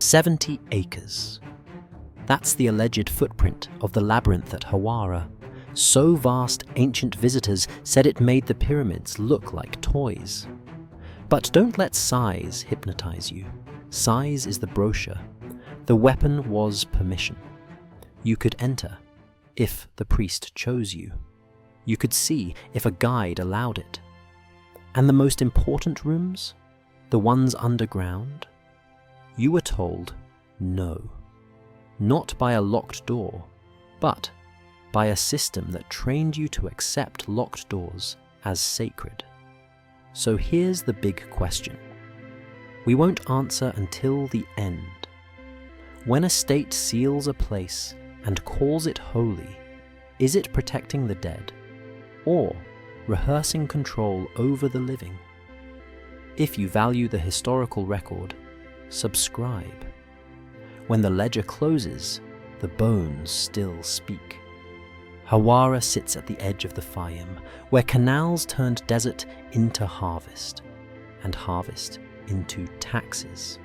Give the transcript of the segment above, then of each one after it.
70 acres. That's the alleged footprint of the Labyrinth at Hawara. So vast, ancient visitors said it made the pyramids look like toys. But don't let size hypnotize you. Size is the brochure. The weapon was permission. You could enter, if the priest chose you. You could see if a guide allowed it. And the most important rooms? The ones underground? You were told no. Not by a locked door, but by a system that trained you to accept locked doors as sacred. So here's the big question. We won't answer until the end. When a state seals a place and calls it holy, is it protecting the dead, or rehearsing control over the living? If you value the historical record, subscribe. When the ledger closes, the bones still speak. Hawara sits at the edge of the Fayum, where canals turned desert into harvest, and harvest into taxes.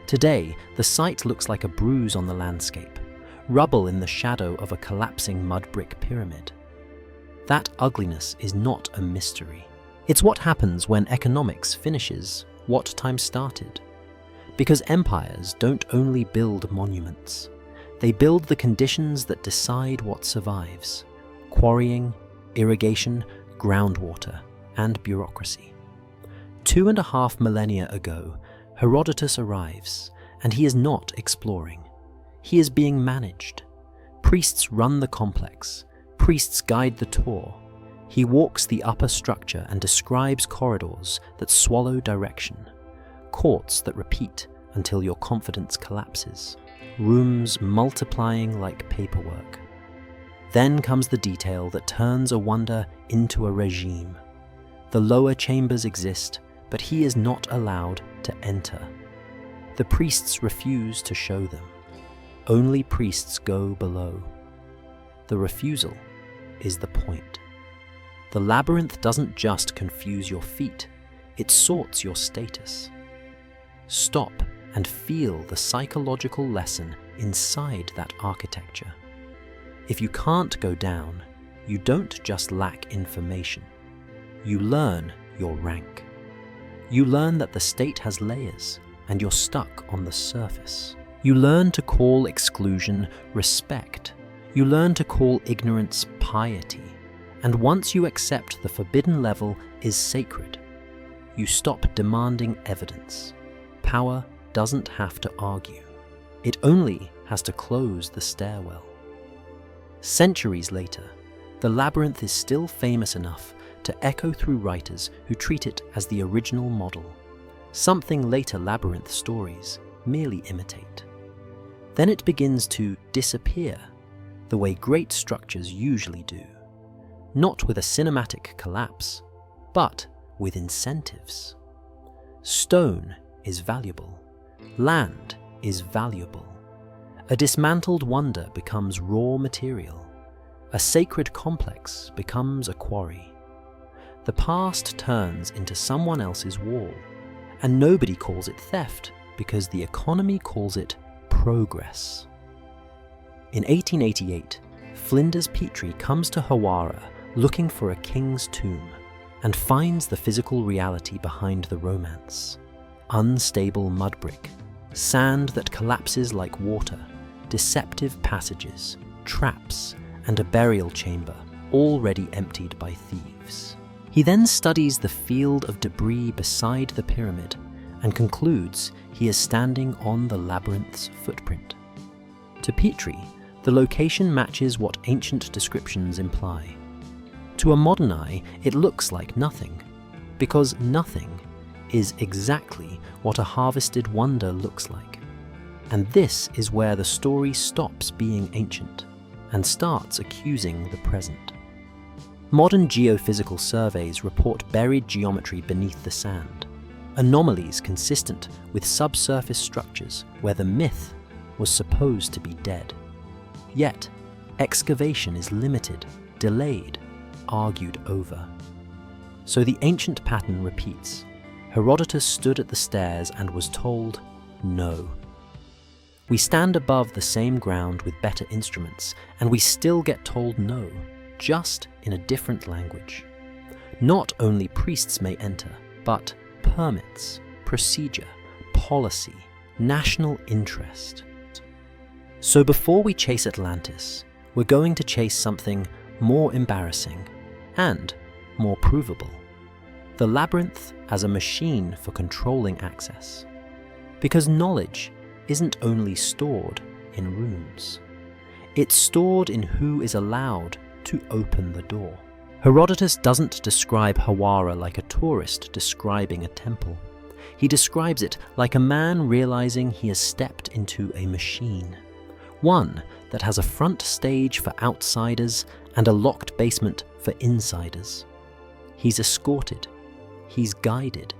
Today, the site looks like a bruise on the landscape, rubble in the shadow of a collapsing mud brick pyramid. That ugliness is not a mystery. It's what happens when economics finishes what time started. Because empires don't only build monuments. They build the conditions that decide what survives: quarrying, irrigation, groundwater, and bureaucracy. 2.5 millennia ago, Herodotus arrives, and he is not exploring. He is being managed. Priests run the complex. Priests guide the tour. He walks the upper structure and describes corridors that swallow direction, courts that repeat until your confidence collapses, rooms multiplying like paperwork. Then comes the detail that turns a wonder into a regime. The lower chambers exist, but he is not allowed to enter. The priests refuse to show them. Only priests go below. The refusal is the point. The labyrinth doesn't just confuse your feet, it sorts your status. Stop and feel the psychological lesson inside that architecture. If you can't go down, you don't just lack information. You learn your rank. You learn that the state has layers, and you're stuck on the surface. You learn to call exclusion respect. You learn to call ignorance piety. And once you accept the forbidden level is sacred, you stop demanding evidence. Power doesn't have to argue. It only has to close the stairwell. Centuries later, the labyrinth is still famous enough to echo through writers who treat it as the original model, something later labyrinth stories merely imitate. Then it begins to disappear, the way great structures usually do. Not with a cinematic collapse, but with incentives. Stone is valuable. Land is valuable. A dismantled wonder becomes raw material. A sacred complex becomes a quarry. The past turns into someone else's wall, and nobody calls it theft because the economy calls it progress. In 1888, Flinders Petrie comes to Hawara looking for a king's tomb and finds the physical reality behind the romance. Unstable mud brick, sand that collapses like water, deceptive passages, traps, and a burial chamber already emptied by thieves. He then studies the field of debris beside the pyramid and concludes he is standing on the labyrinth's footprint. To Petrie, the location matches what ancient descriptions imply. To a modern eye, it looks like nothing, because nothing is exactly what a harvested wonder looks like. And this is where the story stops being ancient and starts accusing the present. Modern geophysical surveys report buried geometry beneath the sand, anomalies consistent with subsurface structures where the myth was supposed to be dead. Yet, excavation is limited, delayed, argued over. So the ancient pattern repeats. Herodotus stood at the stairs and was told no. We stand above the same ground with better instruments, and we still get told no, just in a different language. Not only priests may enter, but permits, procedure, policy, national interest. So before we chase Atlantis, we're going to chase something more embarrassing and more provable. The labyrinth as a machine for controlling access. Because knowledge isn't only stored in rooms. It's stored in who is allowed to open the door. Herodotus doesn't describe Hawara like a tourist describing a temple. He describes it like a man realizing he has stepped into a machine. One that has a front stage for outsiders and a locked basement for insiders. He's escorted. He's guided.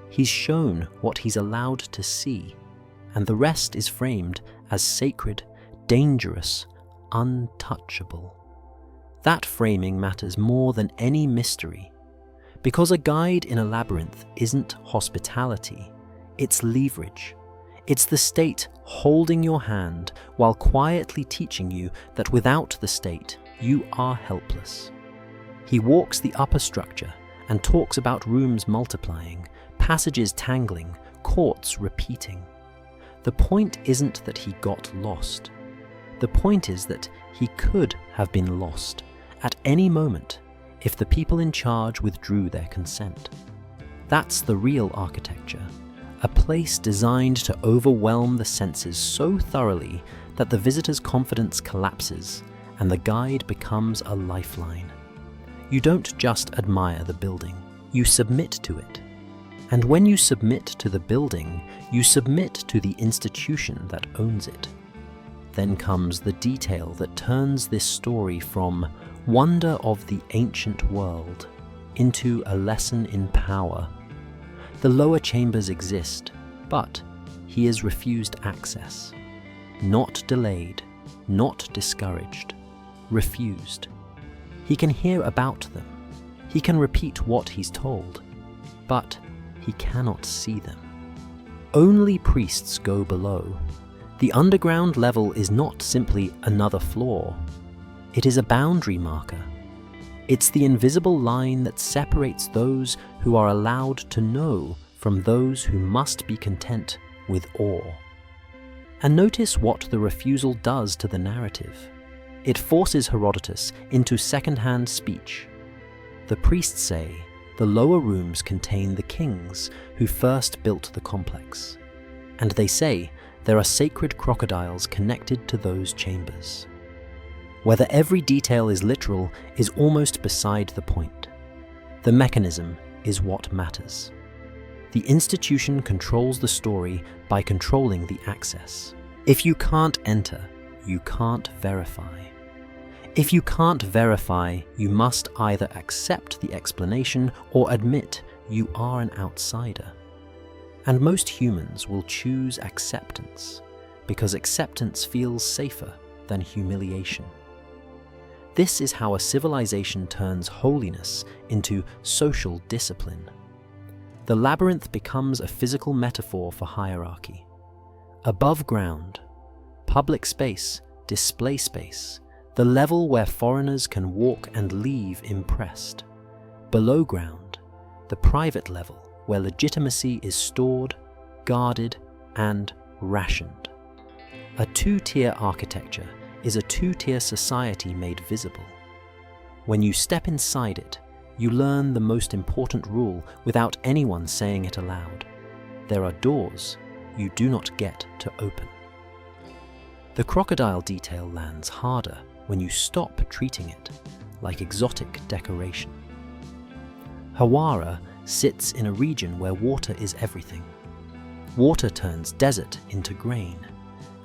He's shown what he's allowed to see, and the rest is framed as sacred, dangerous, untouchable. That framing matters more than any mystery, because a guide in a labyrinth isn't hospitality, it's leverage. It's the state holding your hand while quietly teaching you that without the state, you are helpless. He walks the upper structure and talks about rooms multiplying, passages tangling, courts repeating. The point isn't that he got lost. The point is that he could have been lost at any moment if the people in charge withdrew their consent. That's the real architecture, a place designed to overwhelm the senses so thoroughly that the visitor's confidence collapses and the guide becomes a lifeline. You don't just admire the building, you submit to it. And when you submit to the building, you submit to the institution that owns it. Then comes the detail that turns this story from wonder of the ancient world into a lesson in power. The lower chambers exist, but he is refused access. Not delayed, not discouraged, refused. He can hear about them. He can repeat what he's told, but he cannot see them. Only priests go below. The underground level is not simply another floor. It is a boundary marker. It's the invisible line that separates those who are allowed to know from those who must be content with awe. And notice what the refusal does to the narrative. It forces Herodotus into second-hand speech. The priests say the lower rooms contain the kings who first built the complex, and they say there are sacred crocodiles connected to those chambers. Whether every detail is literal is almost beside the point. The mechanism is what matters. The institution controls the story by controlling the access. If you can't enter, you can't verify. If you can't verify, you must either accept the explanation or admit you are an outsider. And most humans will choose acceptance, because acceptance feels safer than humiliation. This is how a civilization turns holiness into social discipline. The labyrinth becomes a physical metaphor for hierarchy. Above ground, public space, display space, the level where foreigners can walk and leave impressed. Below ground, the private level where legitimacy is stored, guarded, and rationed. A two-tier architecture is a two-tier society made visible. When you step inside it, you learn the most important rule without anyone saying it aloud. There are doors you do not get to open. The crocodile detail lands harder when you stop treating it like exotic decoration. Hawara sits in a region where water is everything. Water turns desert into grain.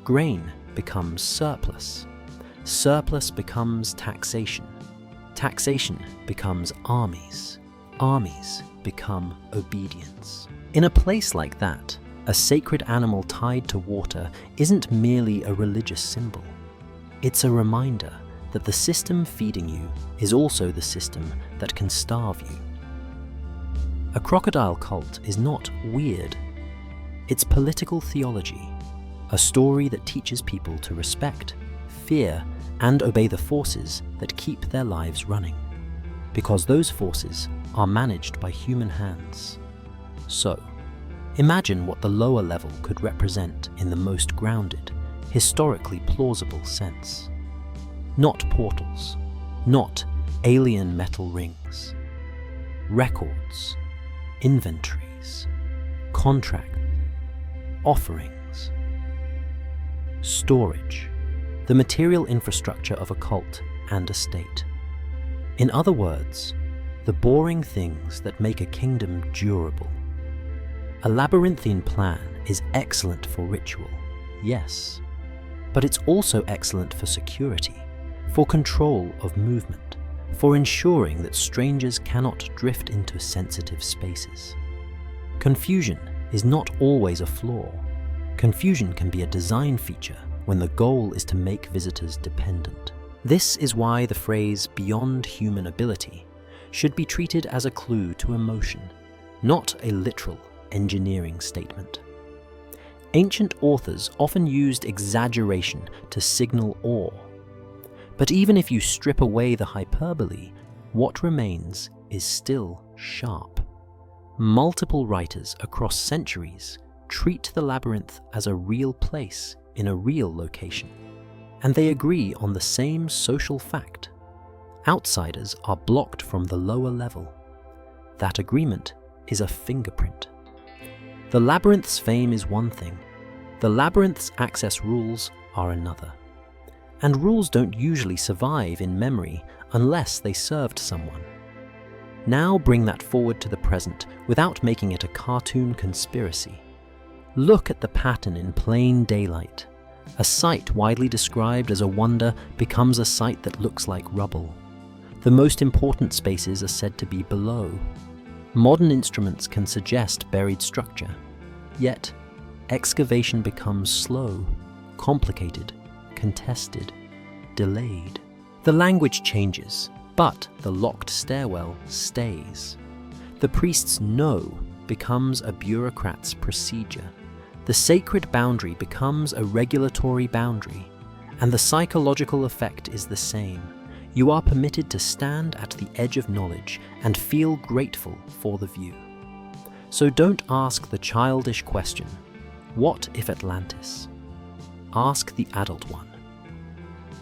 Grain becomes surplus. Surplus becomes taxation. Taxation becomes armies. Armies become obedience. In a place like that, a sacred animal tied to water isn't merely a religious symbol. It's a reminder that the system feeding you is also the system that can starve you. A crocodile cult is not weird. It's political theology. a story that teaches people to respect, fear, and obey the forces that keep their lives running, because those forces are managed by human hands. So, imagine what the lower level could represent in the most grounded, historically plausible sense. Not portals, not alien metal rings. Records, inventories, contracts, offerings. Storage, the material infrastructure of a cult and a state. In other words, the boring things that make a kingdom durable. A labyrinthine plan is excellent for ritual, yes, but it's also excellent for security, for control of movement, for ensuring that strangers cannot drift into sensitive spaces. Confusion is not always a flaw. Confusion can be a design feature when the goal is to make visitors dependent. This is why the phrase "beyond human ability" should be treated as a clue to emotion, not a literal engineering statement. Ancient authors often used exaggeration to signal awe. But even if you strip away the hyperbole, what remains is still sharp. Multiple writers across centuries treat the labyrinth as a real place in a real location, and they agree on the same social fact. Outsiders are blocked from the lower level. That agreement is a fingerprint. The labyrinth's fame is one thing, the labyrinth's access rules are another. And rules don't usually survive in memory unless they served someone. Now bring that forward to the present without making it a cartoon conspiracy. Look at the pattern in plain daylight. A sight widely described as a wonder becomes a sight that looks like rubble. The most important spaces are said to be below. Modern instruments can suggest buried structure, yet excavation becomes slow, complicated, contested, delayed. The language changes, but the locked stairwell stays. The priest's no becomes a bureaucrat's procedure. The sacred boundary becomes a regulatory boundary, and the psychological effect is the same. You are permitted to stand at the edge of knowledge and feel grateful for the view. So don't ask the childish question, "What if Atlantis?" Ask the adult one.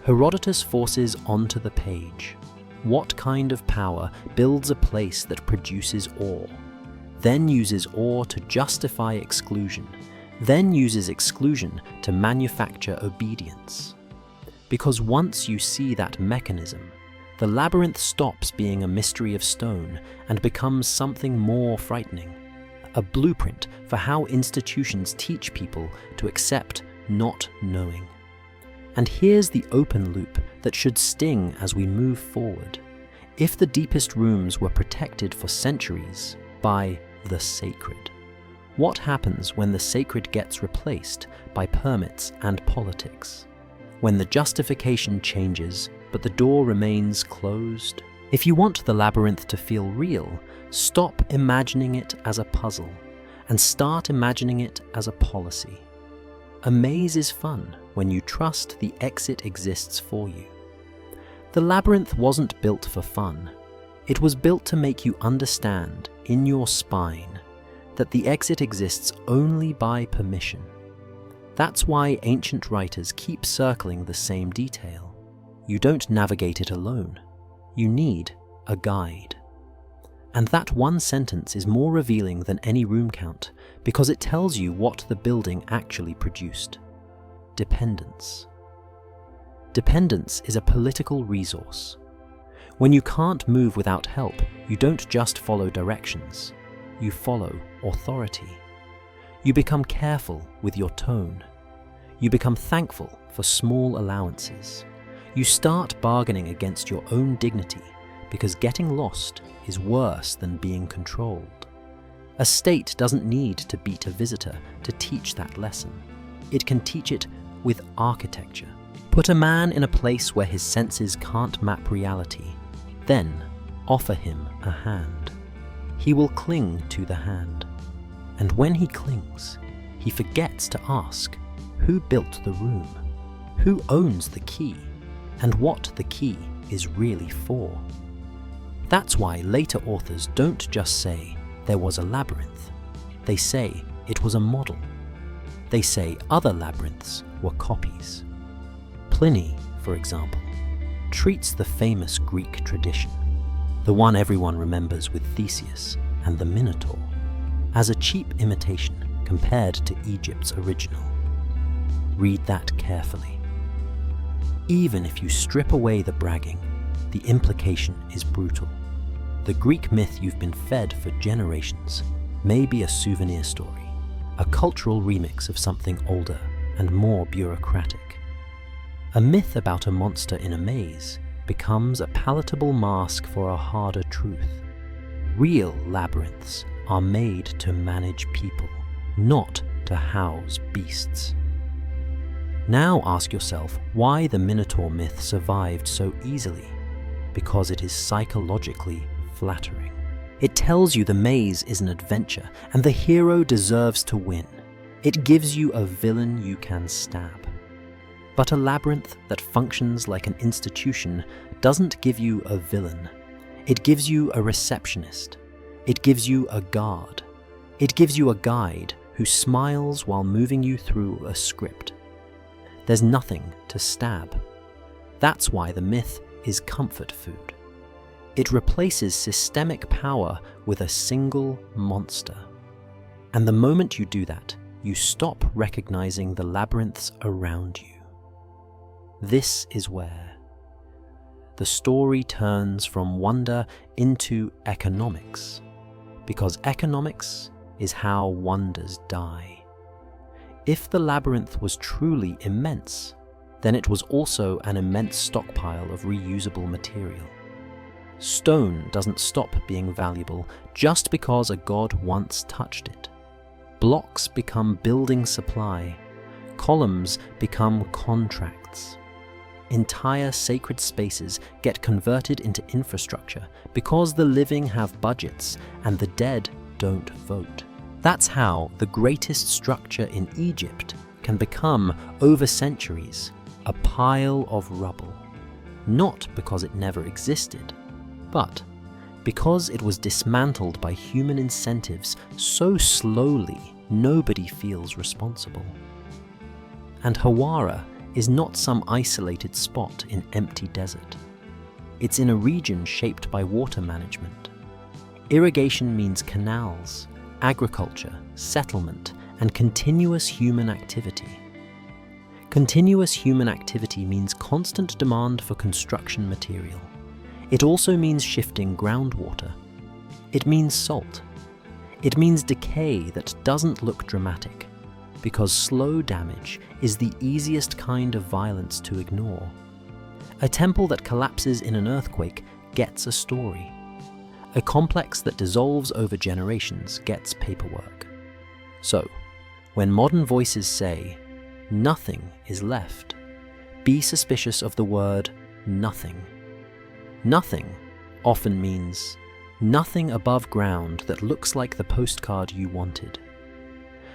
Herodotus forces onto the page, what kind of power builds a place that produces awe, then uses awe to justify exclusion, then uses exclusion to manufacture obedience? Because once you see that mechanism, the labyrinth stops being a mystery of stone and becomes something more frightening, a blueprint for how institutions teach people to accept not knowing. And here's the open loop that should sting as we move forward. If the deepest rooms were protected for centuries by the sacred, what happens when the sacred gets replaced by permits and politics? When the justification changes, but the door remains closed? If you want the labyrinth to feel real, stop imagining it as a puzzle and start imagining it as a policy. A maze is fun when you trust the exit exists for you. The labyrinth wasn't built for fun. It was built to make you understand, in your spine, that the exit exists only by permission. That's why ancient writers keep circling the same detail. You don't navigate it alone. You need a guide. And that one sentence is more revealing than any room count because it tells you what the building actually produced. Dependence. Dependence is a political resource. When you can't move without help, you don't just follow directions. You follow authority. You become careful with your tone. You become thankful for small allowances. You start bargaining against your own dignity because getting lost is worse than being controlled. A state doesn't need to beat a visitor to teach that lesson. It can teach it with architecture. Put a man in a place where his senses can't map reality, then offer him a hand. He will cling to the hand. And when he clings, he forgets to ask, who built the room, who owns the key, and what the key is really for. That's why later authors don't just say there was a labyrinth. They say it was a model. They say other labyrinths were copies. Pliny, for example, treats the famous Greek tradition, the one everyone remembers with Theseus and the Minotaur, as a cheap imitation compared to Egypt's original. Read that carefully. Even if you strip away the bragging, the implication is brutal. The Greek myth you've been fed for generations may be a souvenir story, a cultural remix of something older and more bureaucratic. A myth about a monster in a maze becomes a palatable mask for a harder truth. Real labyrinths are made to manage people, not to house beasts. Now ask yourself why the Minotaur myth survived so easily. Because it is psychologically flattering. It tells you the maze is an adventure and the hero deserves to win. It gives you a villain you can stab. But a labyrinth that functions like an institution doesn't give you a villain. It gives you a receptionist. It gives you a guard. It gives you a guide who smiles while moving you through a script. There's nothing to stab. That's why the myth is comfort food. It replaces systemic power with a single monster. And the moment you do that, you stop recognizing the labyrinths around you. This is where the story turns from wonder into economics, because economics is how wonders die. If the labyrinth was truly immense, then it was also an immense stockpile of reusable material. Stone doesn't stop being valuable just because a god once touched it. Blocks become building supply. Columns become contracts. Entire sacred spaces get converted into infrastructure because the living have budgets and the dead don't vote. That's how the greatest structure in Egypt can become, over centuries, a pile of rubble. Not because it never existed, but because it was dismantled by human incentives so slowly nobody feels responsible. And Hawara is not some isolated spot in empty desert. It's in a region shaped by water management. Irrigation means canals, agriculture, settlement, and continuous human activity. Continuous human activity means constant demand for construction material. It also means shifting groundwater. It means salt. It means decay that doesn't look dramatic, because slow damage is the easiest kind of violence to ignore. A temple that collapses in an earthquake gets a story. A complex that dissolves over generations gets paperwork. So, when modern voices say, "Nothing is left," be suspicious of the word nothing. Nothing often means nothing above ground that looks like the postcard you wanted.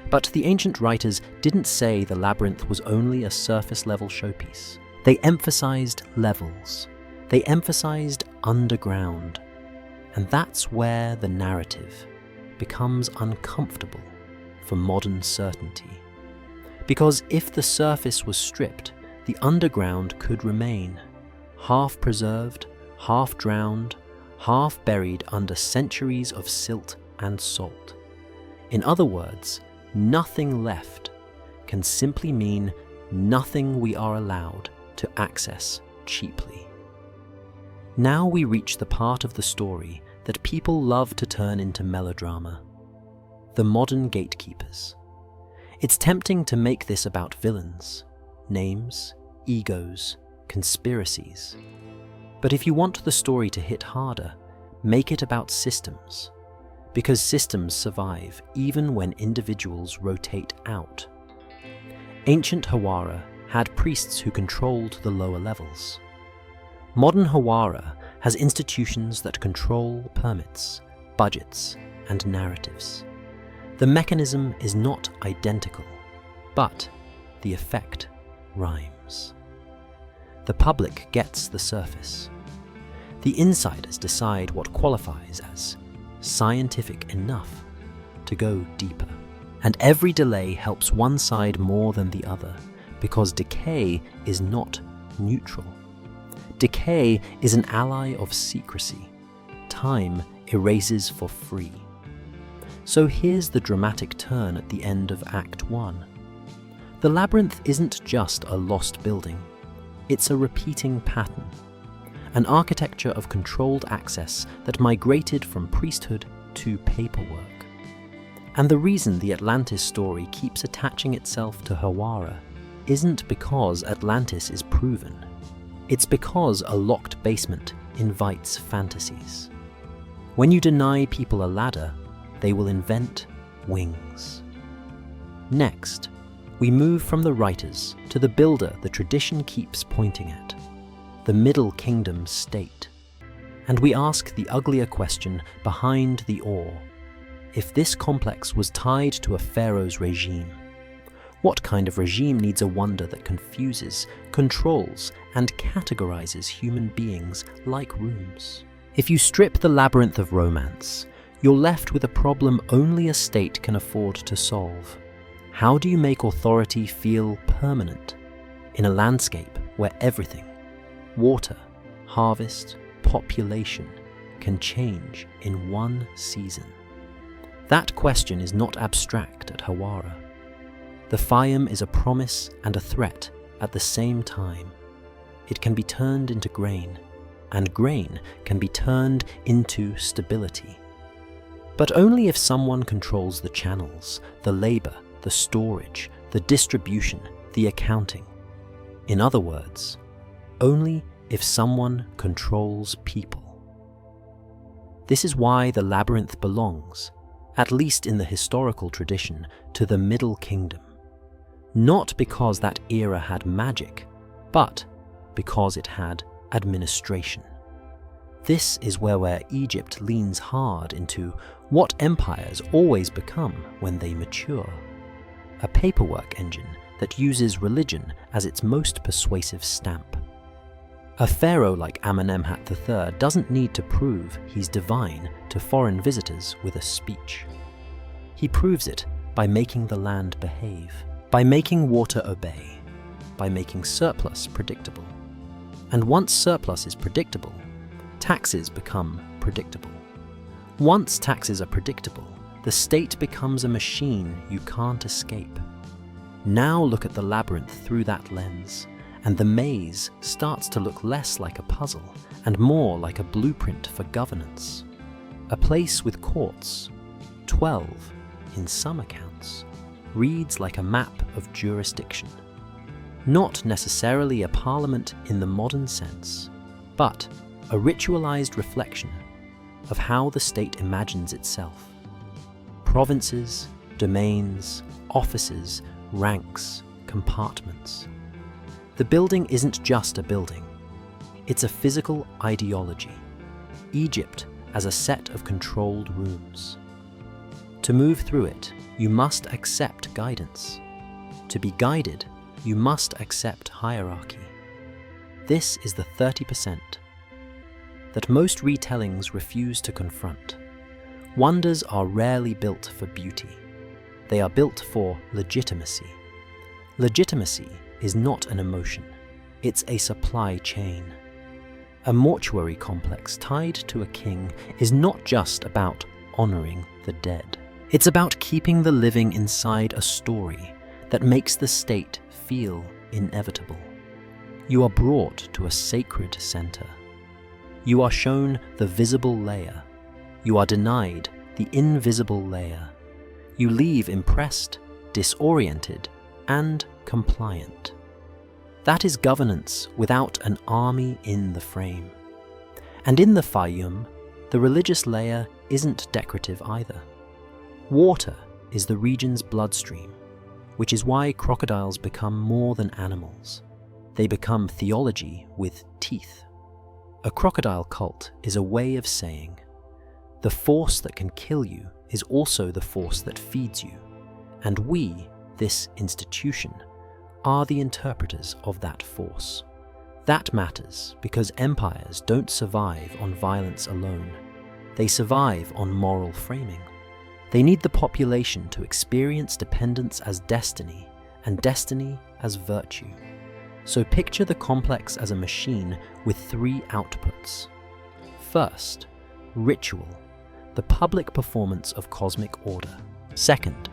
But the ancient writers didn't say the labyrinth was only a surface-level showpiece. They emphasized levels. They emphasized underground. And that's where the narrative becomes uncomfortable for modern certainty. Because if the surface was stripped, the underground could remain, half preserved, half drowned, half buried under centuries of silt and salt. In other words, nothing left can simply mean nothing we are allowed to access cheaply. Now we reach the part of the story that people love to turn into melodrama: the modern gatekeepers. It's tempting to make this about villains, names, egos, conspiracies. But if you want the story to hit harder, make it about systems. Because systems survive even when individuals rotate out. Ancient Hawara had priests who controlled the lower levels. Modern Hawara has institutions that control permits, budgets, and narratives. The mechanism is not identical, but the effect rhymes. The public gets the surface. The insiders decide what qualifies as scientific enough to go deeper. And every delay helps one side more than the other, because decay is not neutral. Decay is an ally of secrecy. Time erases for free. So here's the dramatic turn at the end of Act 1. The labyrinth isn't just a lost building, it's a repeating pattern. An architecture of controlled access that migrated from priesthood to paperwork. And the reason the Atlantis story keeps attaching itself to Hawara isn't because Atlantis is proven. It's because a locked basement invites fantasies. When you deny people a ladder, they will invent wings. Next, we move from the writers to the builder the tradition keeps pointing at, the Middle Kingdom state. And we ask the uglier question behind the awe. If this complex was tied to a pharaoh's regime, what kind of regime needs a wonder that confuses, controls, and categorizes human beings like rooms? If you strip the labyrinth of romance, you're left with a problem only a state can afford to solve. How do you make authority feel permanent in a landscape where everything, water, harvest, population, can change in one season? That question is not abstract at Hawara. The Fayum is a promise and a threat at the same time. It can be turned into grain, and grain can be turned into stability. But only if someone controls the channels, the labor, the storage, the distribution, the accounting. In other words, only if someone controls people. This is why the labyrinth belongs, at least in the historical tradition, to the Middle Kingdom. Not because that era had magic, but because it had administration. This is where Egypt leans hard into what empires always become when they mature. A paperwork engine that uses religion as its most persuasive stamp. A pharaoh like Amenemhat III doesn't need to prove he's divine to foreign visitors with a speech. He proves it by making the land behave, by making water obey, by making surplus predictable. And once surplus is predictable, taxes become predictable. Once taxes are predictable, the state becomes a machine you can't escape. Now look at the labyrinth through that lens, and the maze starts to look less like a puzzle and more like a blueprint for governance. A place with courts, 12 in some accounts, reads like a map of jurisdiction. Not necessarily a parliament in the modern sense, but a ritualized reflection of how the state imagines itself. Provinces, domains, offices, ranks, compartments. The building isn't just a building. It's a physical ideology. Egypt as a set of controlled rooms. To move through it, you must accept guidance. To be guided, you must accept hierarchy. This is the 30% that most retellings refuse to confront. Wonders are rarely built for beauty. They are built for legitimacy. Legitimacy is not an emotion. It's a supply chain. A mortuary complex tied to a king is not just about honoring the dead. It's about keeping the living inside a story that makes the state feel inevitable. You are brought to a sacred center. You are shown the visible layer. You are denied the invisible layer. You leave impressed, disoriented, and compliant. That is governance without an army in the frame. And in the Fayum, the religious layer isn't decorative either. Water is the region's bloodstream, which is why crocodiles become more than animals. They become theology with teeth. A crocodile cult is a way of saying, the force that can kill you is also the force that feeds you, and we, this institution, are the interpreters of that force. That matters because empires don't survive on violence alone. They survive on moral framing. They need the population to experience dependence as destiny and destiny as virtue. So picture the complex as a machine with three outputs. First, ritual, the public performance of cosmic order. Second,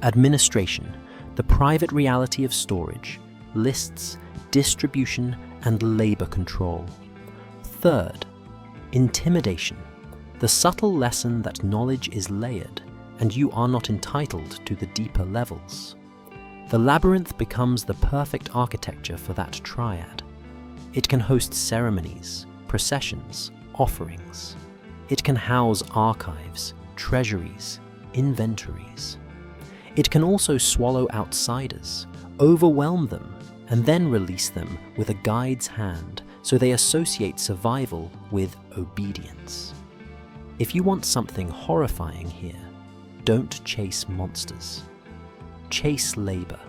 administration, the private reality of storage, lists, distribution, and labor control. Third, intimidation, the subtle lesson that knowledge is layered and you are not entitled to the deeper levels. The labyrinth becomes the perfect architecture for that triad. It can host ceremonies, processions, offerings. It can house archives, treasuries, inventories. It can also swallow outsiders, overwhelm them, and then release them with a guide's hand so they associate survival with obedience. If you want something horrifying here, don't chase monsters. Chase labor.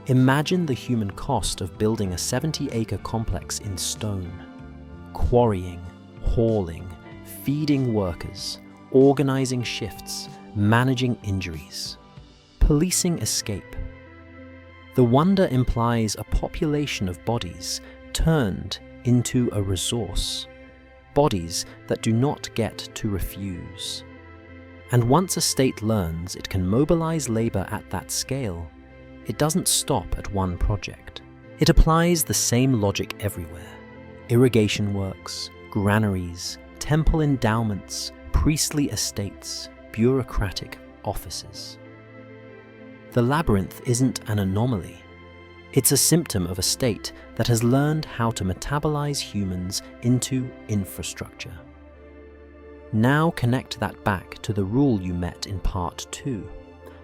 Imagine the human cost of building a 70-acre complex in stone. Quarrying, hauling, feeding workers, organizing shifts, managing injuries, policing escape. The wonder implies a population of bodies turned into a resource, bodies that do not get to refuse. And once a state learns it can mobilize labor at that scale, it doesn't stop at one project. It applies the same logic everywhere. Irrigation works, granaries, temple endowments, priestly estates, bureaucratic offices. The labyrinth isn't an anomaly. It's a symptom of a state that has learned how to metabolize humans into infrastructure. Now connect that back to the rule you met in part 2.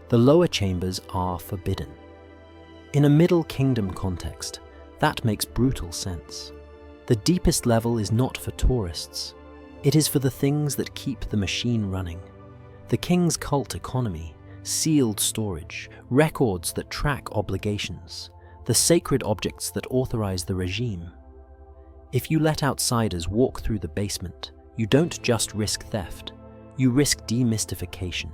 The lower chambers are forbidden. In a Middle Kingdom context, that makes brutal sense. The deepest level is not for tourists. It is for the things that keep the machine running. The king's cult economy, sealed storage, records that track obligations, the sacred objects that authorize the regime. If you let outsiders walk through the basement, you don't just risk theft, you risk demystification.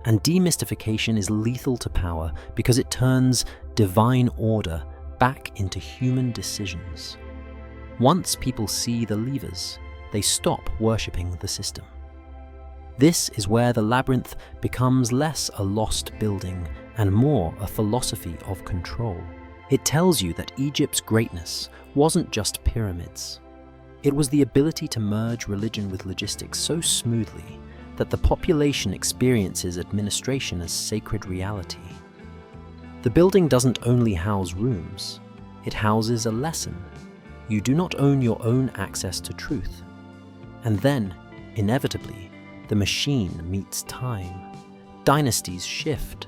And demystification is lethal to power because it turns divine order back into human decisions. Once people see the levers, they stop worshipping the system. This is where the labyrinth becomes less a lost building and more a philosophy of control. It tells you that Egypt's greatness wasn't just pyramids. It was the ability to merge religion with logistics so smoothly that the population experiences administration as sacred reality. The building doesn't only house rooms, it houses a lesson. You do not own your own access to truth. And then, inevitably, the machine meets time. Dynasties shift.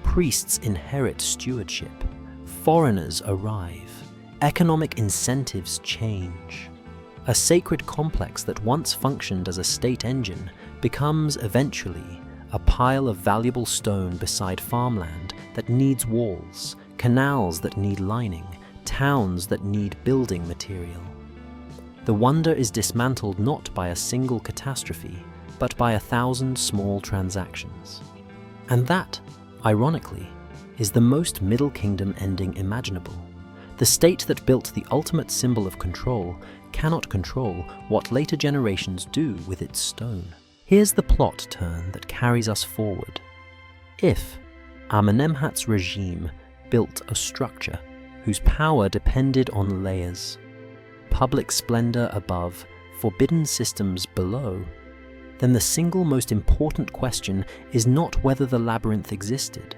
Priests inherit stewardship. Foreigners arrive. Economic incentives change. A sacred complex that once functioned as a state engine becomes eventually a pile of valuable stone beside farmland that needs walls, canals that need lining, towns that need building material. The wonder is dismantled not by a single catastrophe, but by 1,000 small transactions. And that, ironically, is the most Middle Kingdom ending imaginable. The state that built the ultimate symbol of control cannot control what later generations do with its stone. Here's the plot turn that carries us forward. If Amenemhat's regime built a structure whose power depended on layers, public splendor above, forbidden systems below, then the single most important question is not whether the labyrinth existed.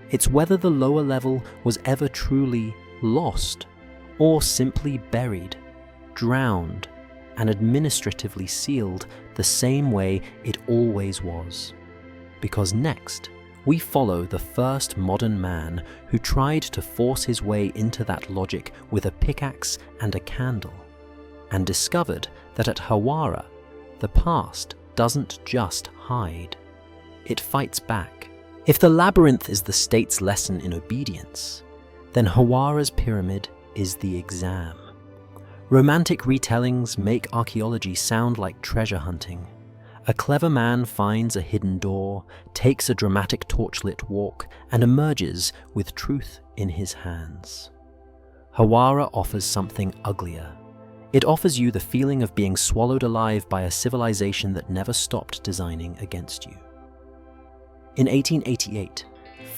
It's whether the lower level was ever truly lost, or simply buried, drowned, and administratively sealed the same way it always was. Because next, we follow the first modern man who tried to force his way into that logic with a pickaxe and a candle, and discovered that at Hawara, the past doesn't just hide, it fights back. If the labyrinth is the state's lesson in obedience, then Hawara's pyramid is the exam. Romantic retellings make archaeology sound like treasure hunting. A clever man finds a hidden door, takes a dramatic torchlit walk, and emerges with truth in his hands. Hawara offers something uglier. It offers you the feeling of being swallowed alive by a civilization that never stopped designing against you. In 1888,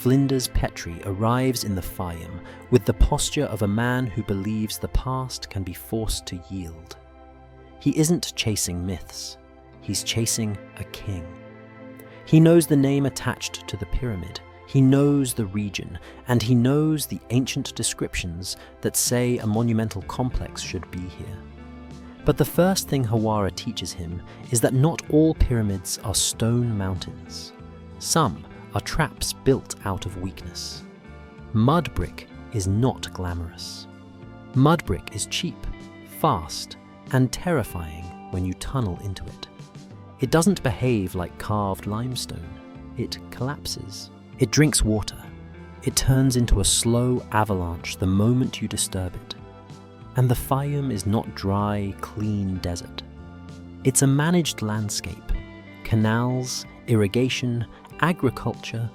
Flinders Petrie arrives in the Fayum with the posture of a man who believes the past can be forced to yield. He isn't chasing myths. He's chasing a king. He knows the name attached to the pyramid, he knows the region, and he knows the ancient descriptions that say a monumental complex should be here. But the first thing Hawara teaches him is that not all pyramids are stone mountains. Some are traps built out of weakness. Mud brick is not glamorous. Mud brick is cheap, fast, and terrifying when you tunnel into it. It doesn't behave like carved limestone. It collapses. It drinks water. It turns into a slow avalanche the moment you disturb it. And the Fayum is not dry, clean desert. It's a managed landscape. Canals, irrigation, agriculture,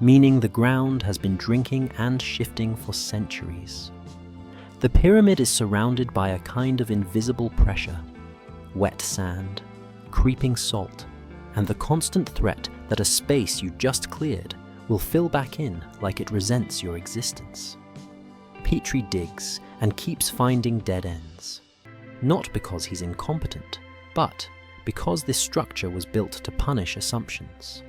meaning the ground has been drinking and shifting for centuries. The pyramid is surrounded by a kind of invisible pressure, wet sand, creeping salt, and the constant threat that a space you just cleared will fill back in like it resents your existence. Petrie digs and keeps finding dead ends, not because he's incompetent, but because this structure was built to punish assumptions.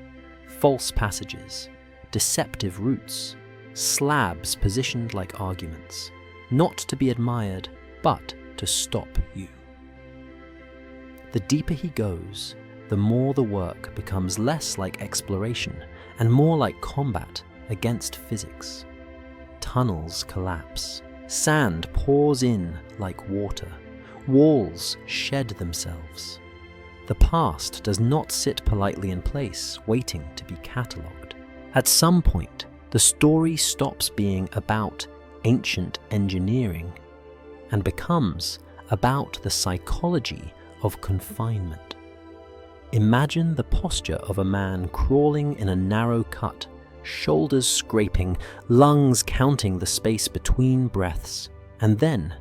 False passages, deceptive routes, slabs positioned like arguments, not to be admired, but to stop you. The deeper he goes, the more the work becomes less like exploration and more like combat against physics. Tunnels collapse, sand pours in like water, walls shed themselves. The past does not sit politely in place, waiting to be catalogued. At some point, the story stops being about ancient engineering and becomes about the psychology of confinement. Imagine the posture of a man crawling in a narrow cut, shoulders scraping, lungs counting the space between breaths, and then,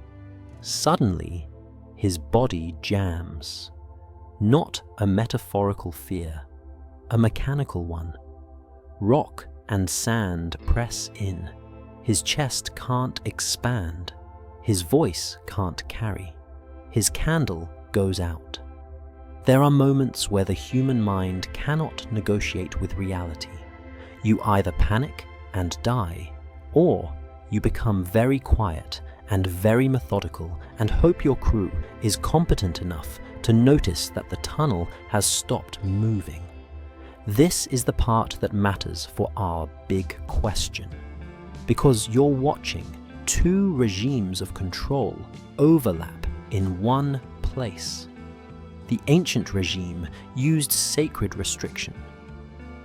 suddenly, his body jams. Not a metaphorical fear, a mechanical one. Rock and sand press in. His chest can't expand. His voice can't carry. His candle goes out. There are moments where the human mind cannot negotiate with reality. You either panic and die, or you become very quiet and very methodical and hope your crew is competent enough to notice that the tunnel has stopped moving. This is the part that matters for our big question. Because you're watching two regimes of control overlap in one place. The ancient regime used sacred restriction.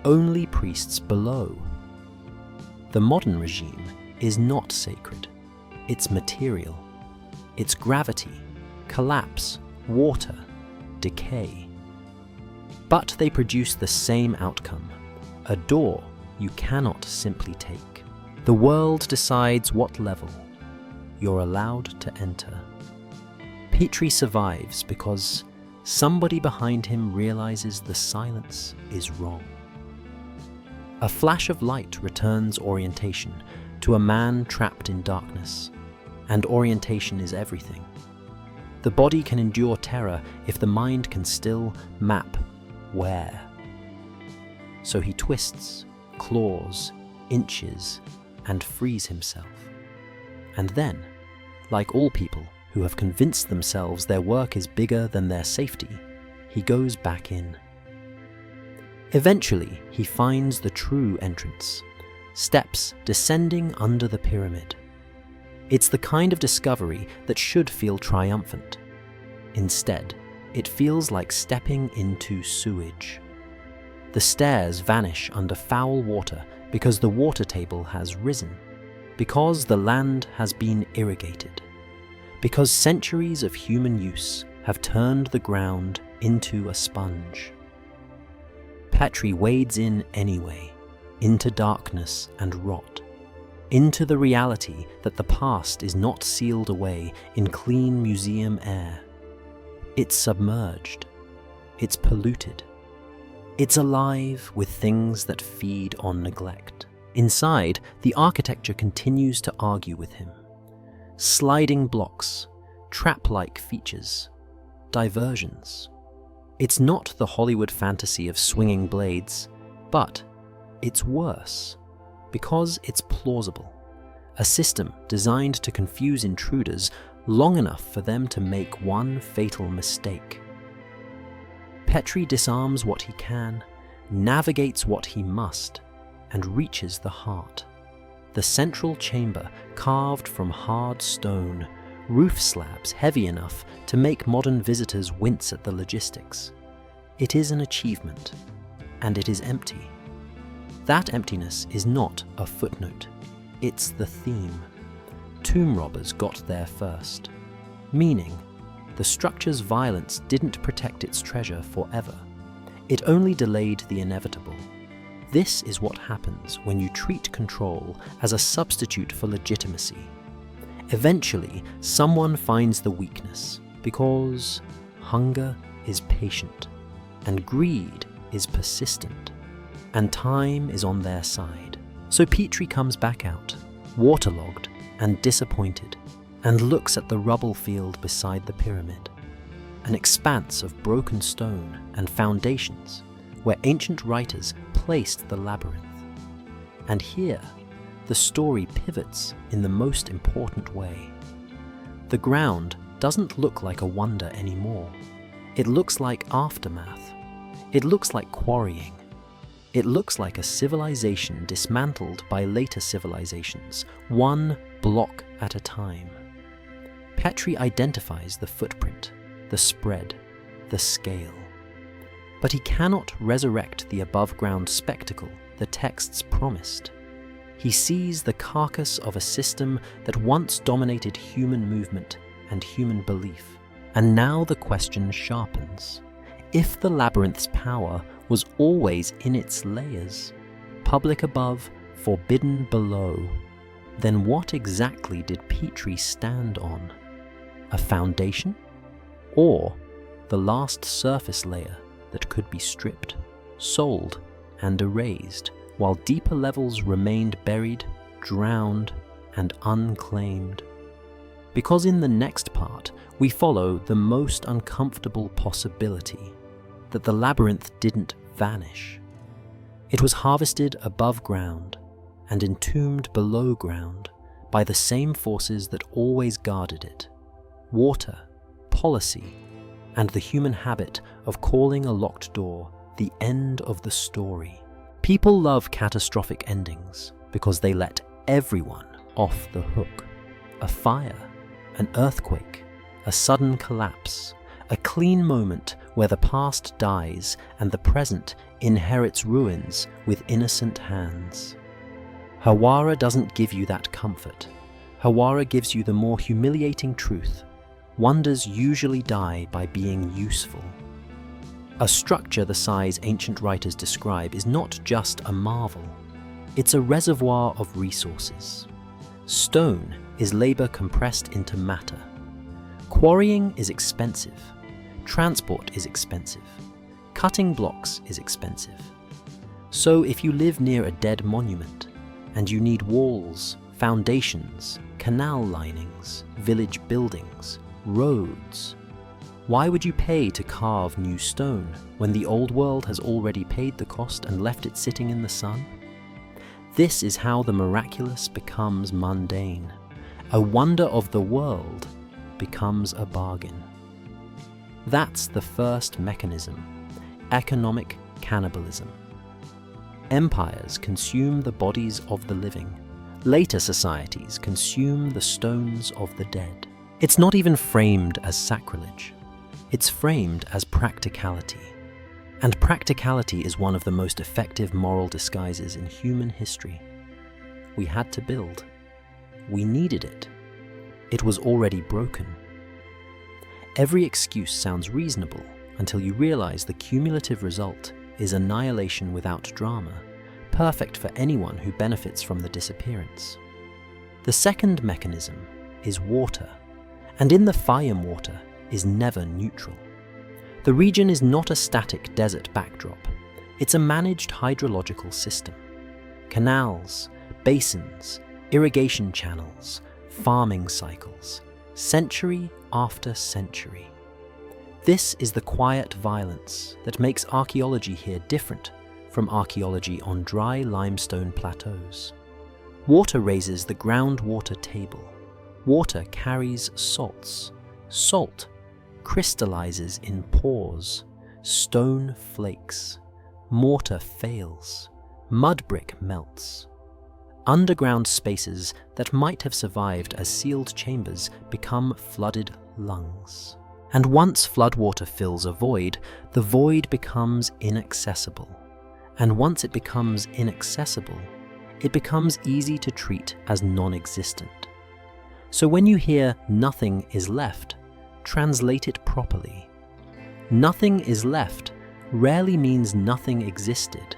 Only priests below. The modern regime is not sacred. It's material. It's gravity, collapse, water, decay. But they produce the same outcome, a door you cannot simply take. The world decides what level you're allowed to enter. Petrie survives because somebody behind him realizes the silence is wrong. A flash of light returns orientation to a man trapped in darkness, and orientation is everything. The body can endure terror if the mind can still map where. So he twists, claws, inches, and frees himself. And then, like all people who have convinced themselves their work is bigger than their safety, he goes back in. Eventually, he finds the true entrance, steps descending under the pyramid. It's the kind of discovery that should feel triumphant. Instead, it feels like stepping into sewage. The stairs vanish under foul water because the water table has risen. Because the land has been irrigated. Because centuries of human use have turned the ground into a sponge. Petrie wades in anyway, into darkness and rot, into the reality that the past is not sealed away in clean museum air. It's submerged. It's polluted. It's alive with things that feed on neglect. Inside, the architecture continues to argue with him. Sliding blocks, trap-like features, diversions. It's not the Hollywood fantasy of swinging blades, but it's worse, because it's plausible. A system designed to confuse intruders long enough for them to make one fatal mistake. Petrie disarms what he can, navigates what he must, and reaches the heart. The central chamber, carved from hard stone, roof slabs heavy enough to make modern visitors wince at the logistics. It is an achievement, and it is empty. That emptiness is not a footnote, it's the theme. Tomb robbers got there first, meaning the structure's violence didn't protect its treasure forever. It only delayed the inevitable. This is what happens when you treat control as a substitute for legitimacy. Eventually, someone finds the weakness, because hunger is patient, and greed is persistent, and time is on their side. So Petrie comes back out, waterlogged and disappointed, and looks at the rubble field beside the pyramid, an expanse of broken stone and foundations where ancient writers placed the labyrinth. And here, the story pivots in the most important way. The ground doesn't look like a wonder anymore. It looks like aftermath. It looks like quarrying. It looks like a civilization dismantled by later civilizations, one block at a time. Petrie identifies the footprint, the spread, the scale. But he cannot resurrect the above-ground spectacle the texts promised. He sees the carcass of a system that once dominated human movement and human belief. And now the question sharpens. If the labyrinth's power was always in its layers, public above, forbidden below, then what exactly did Petrie stand on? A foundation? Or the last surface layer that could be stripped, sold, and erased, while deeper levels remained buried, drowned, and unclaimed? Because in the next part, we follow the most uncomfortable possibility, that the labyrinth didn't vanish. It was harvested above ground and entombed below ground by the same forces that always guarded it: water, policy, and the human habit of calling a locked door the end of the story. People love catastrophic endings because they let everyone off the hook. A fire, an earthquake, a sudden collapse, a clean moment where the past dies and the present inherits ruins with innocent hands. Hawara doesn't give you that comfort. Hawara gives you the more humiliating truth. Wonders usually die by being useful. A structure the size ancient writers describe is not just a marvel. It's a reservoir of resources. Stone is labor compressed into matter. Quarrying is expensive. Transport is expensive. Cutting blocks is expensive. So if you live near a dead monument, and you need walls, foundations, canal linings, village buildings, roads, why would you pay to carve new stone when the old world has already paid the cost and left it sitting in the sun? This is how the miraculous becomes mundane. A wonder of the world becomes a bargain. That's the first mechanism: economic cannibalism. Empires consume the bodies of the living. Later societies consume the stones of the dead. It's not even framed as sacrilege. It's framed as practicality. And practicality is one of the most effective moral disguises in human history. We had to build. we needed it. It was already broken. Every excuse sounds reasonable until you realize the cumulative result is annihilation without drama, perfect for anyone who benefits from the disappearance. The second mechanism is water, and in the Fayum water is never neutral. The region is not a static desert backdrop, it's a managed hydrological system. Canals, basins, irrigation channels, farming cycles, century after century. This is the quiet violence that makes archaeology here different from archaeology on dry limestone plateaus. Water raises the groundwater table. Water carries salts. Salt crystallizes in pores. Stone flakes. Mortar fails. Mud brick melts. Underground spaces that might have survived as sealed chambers become flooded lungs. And once floodwater fills a void, the void becomes inaccessible. And once it becomes inaccessible, it becomes easy to treat as non-existent. So when you hear "nothing is left," translate it properly. Nothing is left rarely means nothing existed.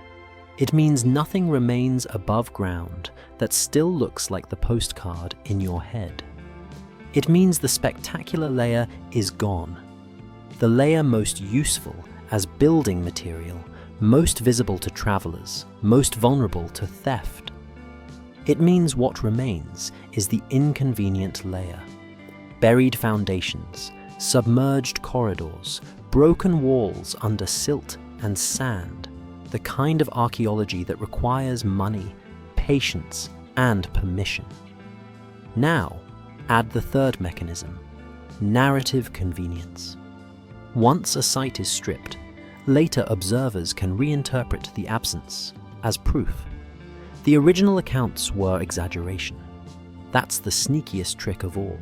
It means nothing remains above ground that still looks like the postcard in your head. It means the spectacular layer is gone. The layer most useful as building material, most visible to travelers, most vulnerable to theft. It means what remains is the inconvenient layer. Buried foundations, submerged corridors, broken walls under silt and sand, the kind of archaeology that requires money, patience, and permission. Now, add the third mechanism, narrative convenience. Once a site is stripped, later observers can reinterpret the absence as proof. The original accounts were exaggeration. That's the sneakiest trick of all.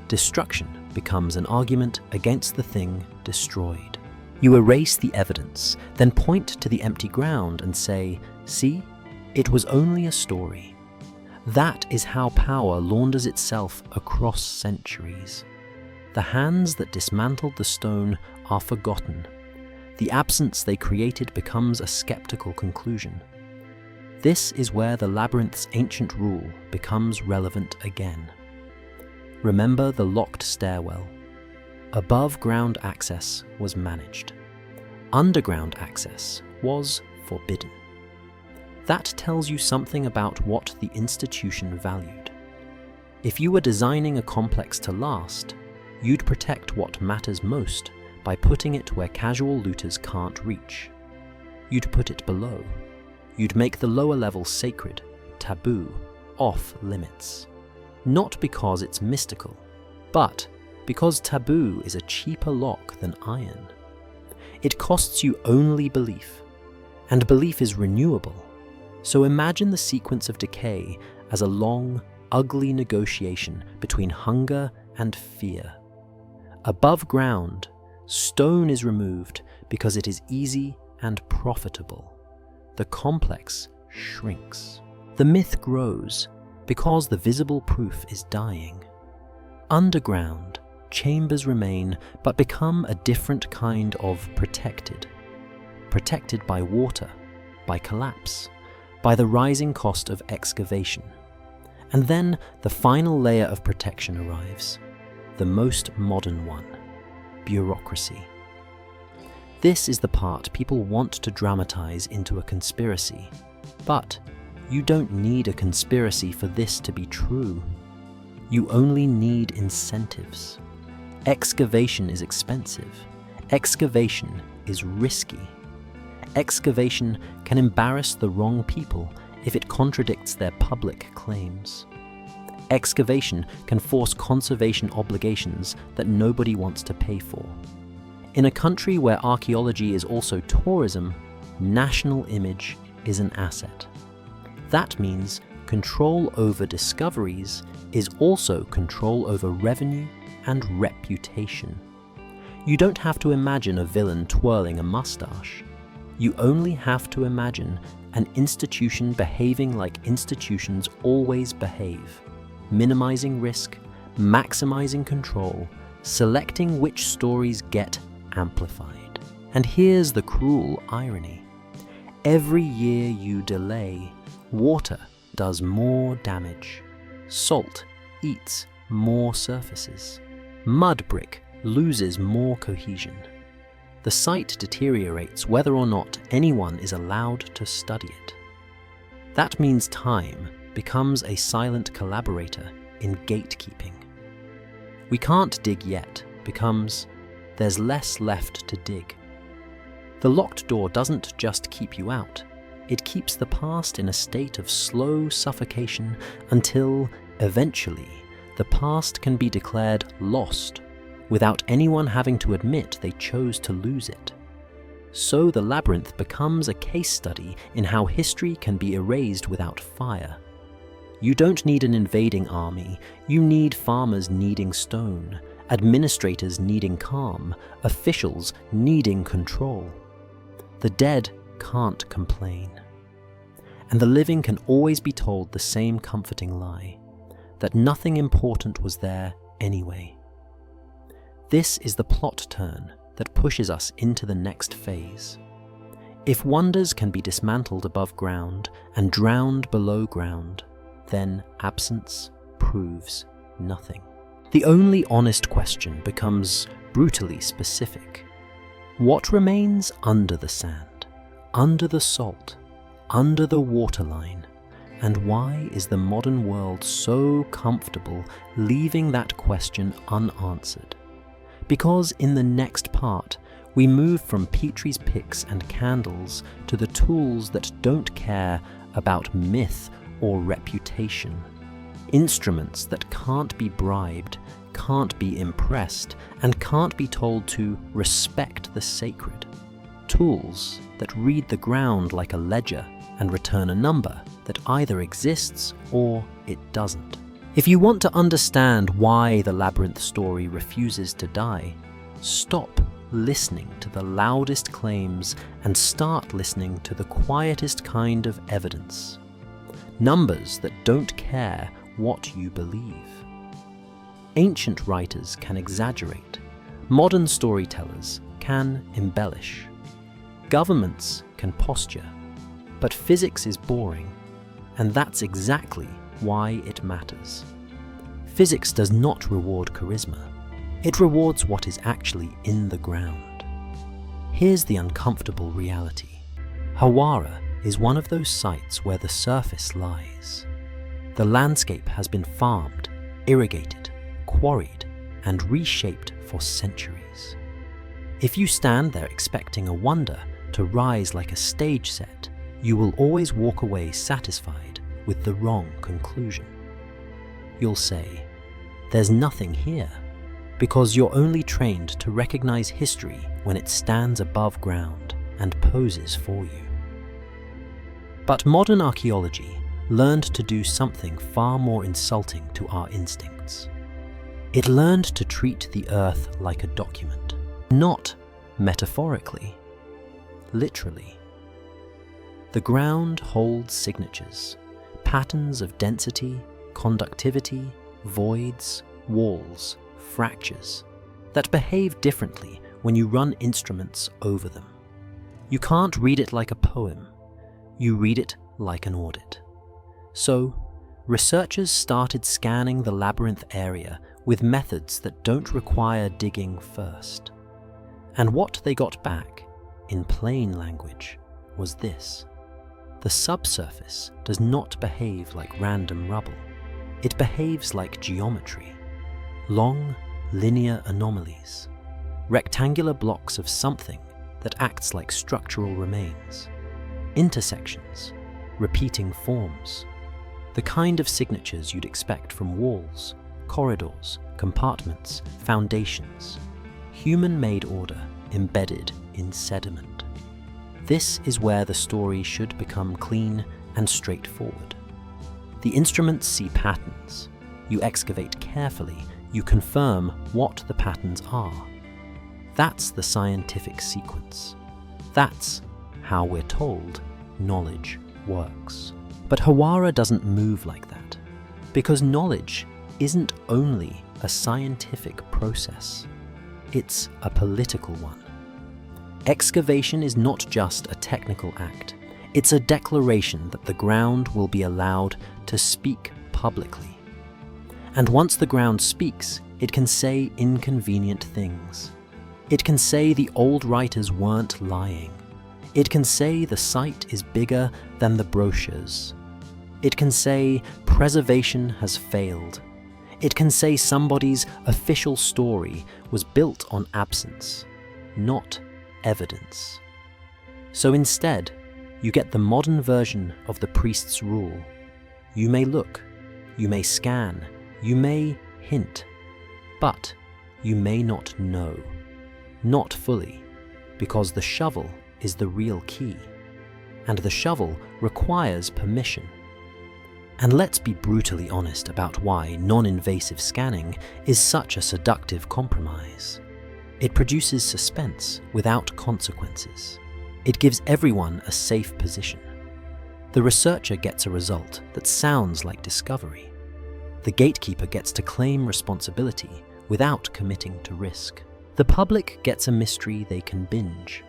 Destruction becomes an argument against the thing destroyed. You erase the evidence, then point to the empty ground and say, "See, it was only a story." That is how power launders itself across centuries. The hands that dismantled the stone are forgotten. The absence they created becomes a skeptical conclusion. This is where the labyrinth's ancient rule becomes relevant again. Remember the locked stairwell. Above-ground access was managed. Underground access was forbidden. That tells you something about what the institution valued. If you were designing a complex to last, you'd protect what matters most by putting it where casual looters can't reach. You'd put it below. You'd make the lower level sacred, taboo, off limits. Not because it's mystical, but because taboo is a cheaper lock than iron. It costs you only belief, and belief is renewable. So imagine the sequence of decay as a long, ugly negotiation between hunger and fear. Above ground, stone is removed because it is easy and profitable. The complex shrinks. The myth grows because the visible proof is dying. Underground, chambers remain but become a different kind of protected. Protected by water, by collapse, by the rising cost of excavation. And then the final layer of protection arrives, the most modern one, bureaucracy. This is the part people want to dramatize into a conspiracy. But you don't need a conspiracy for this to be true. You only need incentives. Excavation is expensive. Excavation is risky. Excavation can embarrass the wrong people if it contradicts their public claims. Excavation can force conservation obligations that nobody wants to pay for. In a country where archaeology is also tourism, national image is an asset. That means control over discoveries is also control over revenue and reputation. You don't have to imagine a villain twirling a mustache. You only have to imagine an institution behaving like institutions always behave, minimizing risk, maximizing control, selecting which stories get amplified. And here's the cruel irony. Every year you delay, water does more damage. Salt eats more surfaces. Mud brick loses more cohesion. The site deteriorates whether or not anyone is allowed to study it. That means time becomes a silent collaborator in gatekeeping. We can't dig yet becomes there's less left to dig. The locked door doesn't just keep you out, it keeps the past in a state of slow suffocation until, eventually, the past can be declared lost without anyone having to admit they chose to lose it. So the labyrinth becomes a case study in how history can be erased without fire. You don't need an invading army, you need farmers needing stone, administrators needing calm, officials needing control. The dead can't complain. And the living can always be told the same comforting lie, that nothing important was there anyway. This is the plot turn that pushes us into the next phase. If wonders can be dismantled above ground and drowned below ground, then absence proves nothing. The only honest question becomes brutally specific. What remains under the sand, under the salt, under the waterline? And why is the modern world so comfortable leaving that question unanswered? Because in the next part, we move from Petrie's picks and candles to the tools that don't care about myth or reputation. Instruments that can't be bribed, can't be impressed, and can't be told to respect the sacred. Tools that read the ground like a ledger and return a number that either exists or it doesn't. If you want to understand why the labyrinth story refuses to die, stop listening to the loudest claims and start listening to the quietest kind of evidence. Numbers that don't care what you believe. Ancient writers can exaggerate. Modern storytellers can embellish. Governments can posture. But physics is boring, and that's exactly why it matters. Physics does not reward charisma. It rewards what is actually in the ground. Here's the uncomfortable reality. Hawara is one of those sites where the surface lies. The landscape has been farmed, irrigated, quarried, and reshaped for centuries. If you stand there expecting a wonder to rise like a stage set, you will always walk away satisfied with the wrong conclusion. You'll say, "There's nothing here," because you're only trained to recognize history when it stands above ground and poses for you. But modern archaeology learned to do something far more insulting to our instincts. It learned to treat the earth like a document, not metaphorically, literally. The ground holds signatures, patterns of density, conductivity, voids, walls, fractures, that behave differently when you run instruments over them. You can't read it like a poem, you read it like an audit. So, researchers started scanning the labyrinth area with methods that don't require digging first. And what they got back, in plain language, was this. The subsurface does not behave like random rubble. It behaves like geometry. Long, linear anomalies. Rectangular blocks of something that acts like structural remains. Intersections. Repeating forms. The kind of signatures you'd expect from walls, corridors, compartments, foundations. Human-made order embedded in sediment. This is where the story should become clean and straightforward. The instruments see patterns. You excavate carefully. You confirm what the patterns are. That's the scientific sequence. That's how we're told knowledge works. But Hawara doesn't move like that. Because knowledge isn't only a scientific process, it's a political one. Excavation is not just a technical act, it's a declaration that the ground will be allowed to speak publicly. And once the ground speaks, it can say inconvenient things. It can say the old writers weren't lying. It can say the site is bigger than the brochures. It can say preservation has failed. It can say somebody's official story was built on absence, not evidence. So instead, you get the modern version of the priest's rule. You may look, you may scan, you may hint, but you may not know. Not fully, because the shovel is the real key, and the shovel requires permission. And let's be brutally honest about why non-invasive scanning is such a seductive compromise. It produces suspense without consequences. It gives everyone a safe position. The researcher gets a result that sounds like discovery. The gatekeeper gets to claim responsibility without committing to risk. The public gets a mystery they can binge.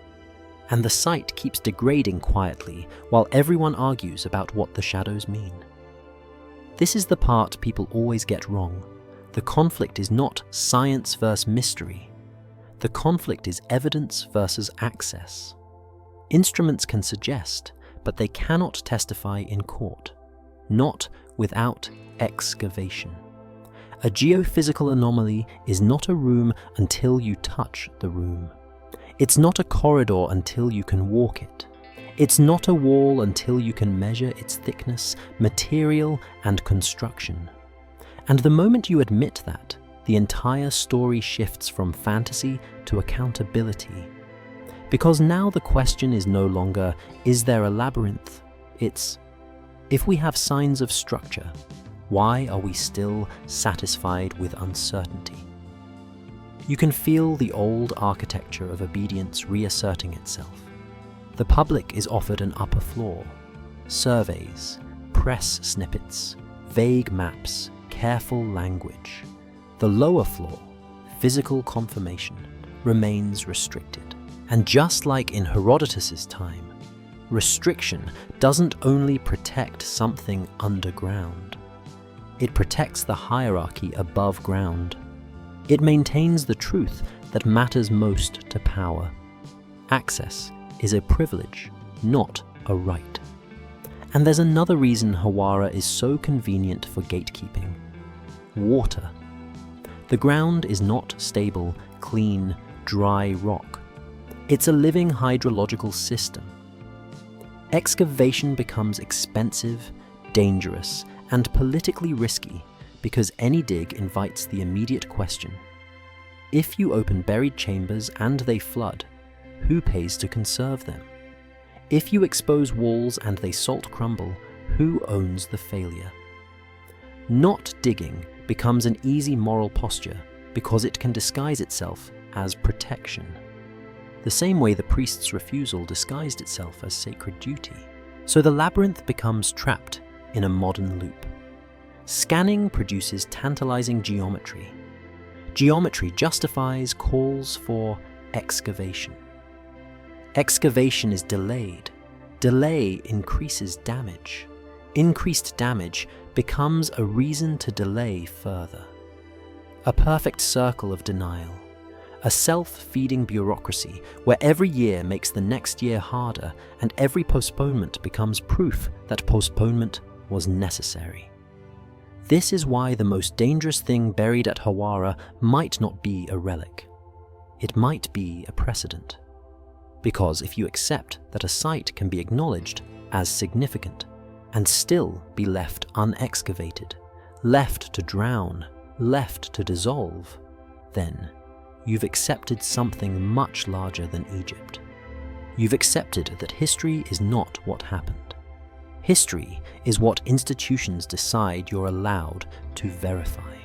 And the site keeps degrading quietly while everyone argues about what the shadows mean. This is the part people always get wrong. The conflict is not science versus mystery. The conflict is evidence versus access. Instruments can suggest, but they cannot testify in court. Not without excavation. A geophysical anomaly is not a room until you touch the room. It's not a corridor until you can walk it. It's not a wall until you can measure its thickness, material, and construction. And the moment you admit that, the entire story shifts from fantasy to accountability. Because now the question is no longer, is there a labyrinth? It's, if we have signs of structure, why are we still satisfied with uncertainty? You can feel the old architecture of obedience reasserting itself. The public is offered an upper floor, surveys, press snippets, vague maps, careful language. The lower floor, physical confirmation, remains restricted. And just like in Herodotus's time, restriction doesn't only protect something underground. It protects the hierarchy above ground. It maintains the truth that matters most to power. Access is a privilege, not a right. And there's another reason Hawara is so convenient for gatekeeping. Water. The ground is not stable, clean, dry rock. It's a living hydrological system. Excavation becomes expensive, dangerous, and politically risky because any dig invites the immediate question. If you open buried chambers and they flood, who pays to conserve them? If you expose walls and they salt crumble, who owns the failure? Not digging becomes an easy moral posture because it can disguise itself as protection. The same way the priest's refusal disguised itself as sacred duty. So the labyrinth becomes trapped in a modern loop. Scanning produces tantalizing geometry. Geometry justifies calls for excavation. Excavation is delayed. Delay increases damage. Increased damage becomes a reason to delay further. A perfect circle of denial. A self-feeding bureaucracy where every year makes the next year harder and every postponement becomes proof that postponement was necessary. This is why the most dangerous thing buried at Hawara might not be a relic. It might be a precedent. Because if you accept that a site can be acknowledged as significant and still be left unexcavated, left to drown, left to dissolve, then you've accepted something much larger than Egypt. You've accepted that history is not what happened. History is what institutions decide you're allowed to verify.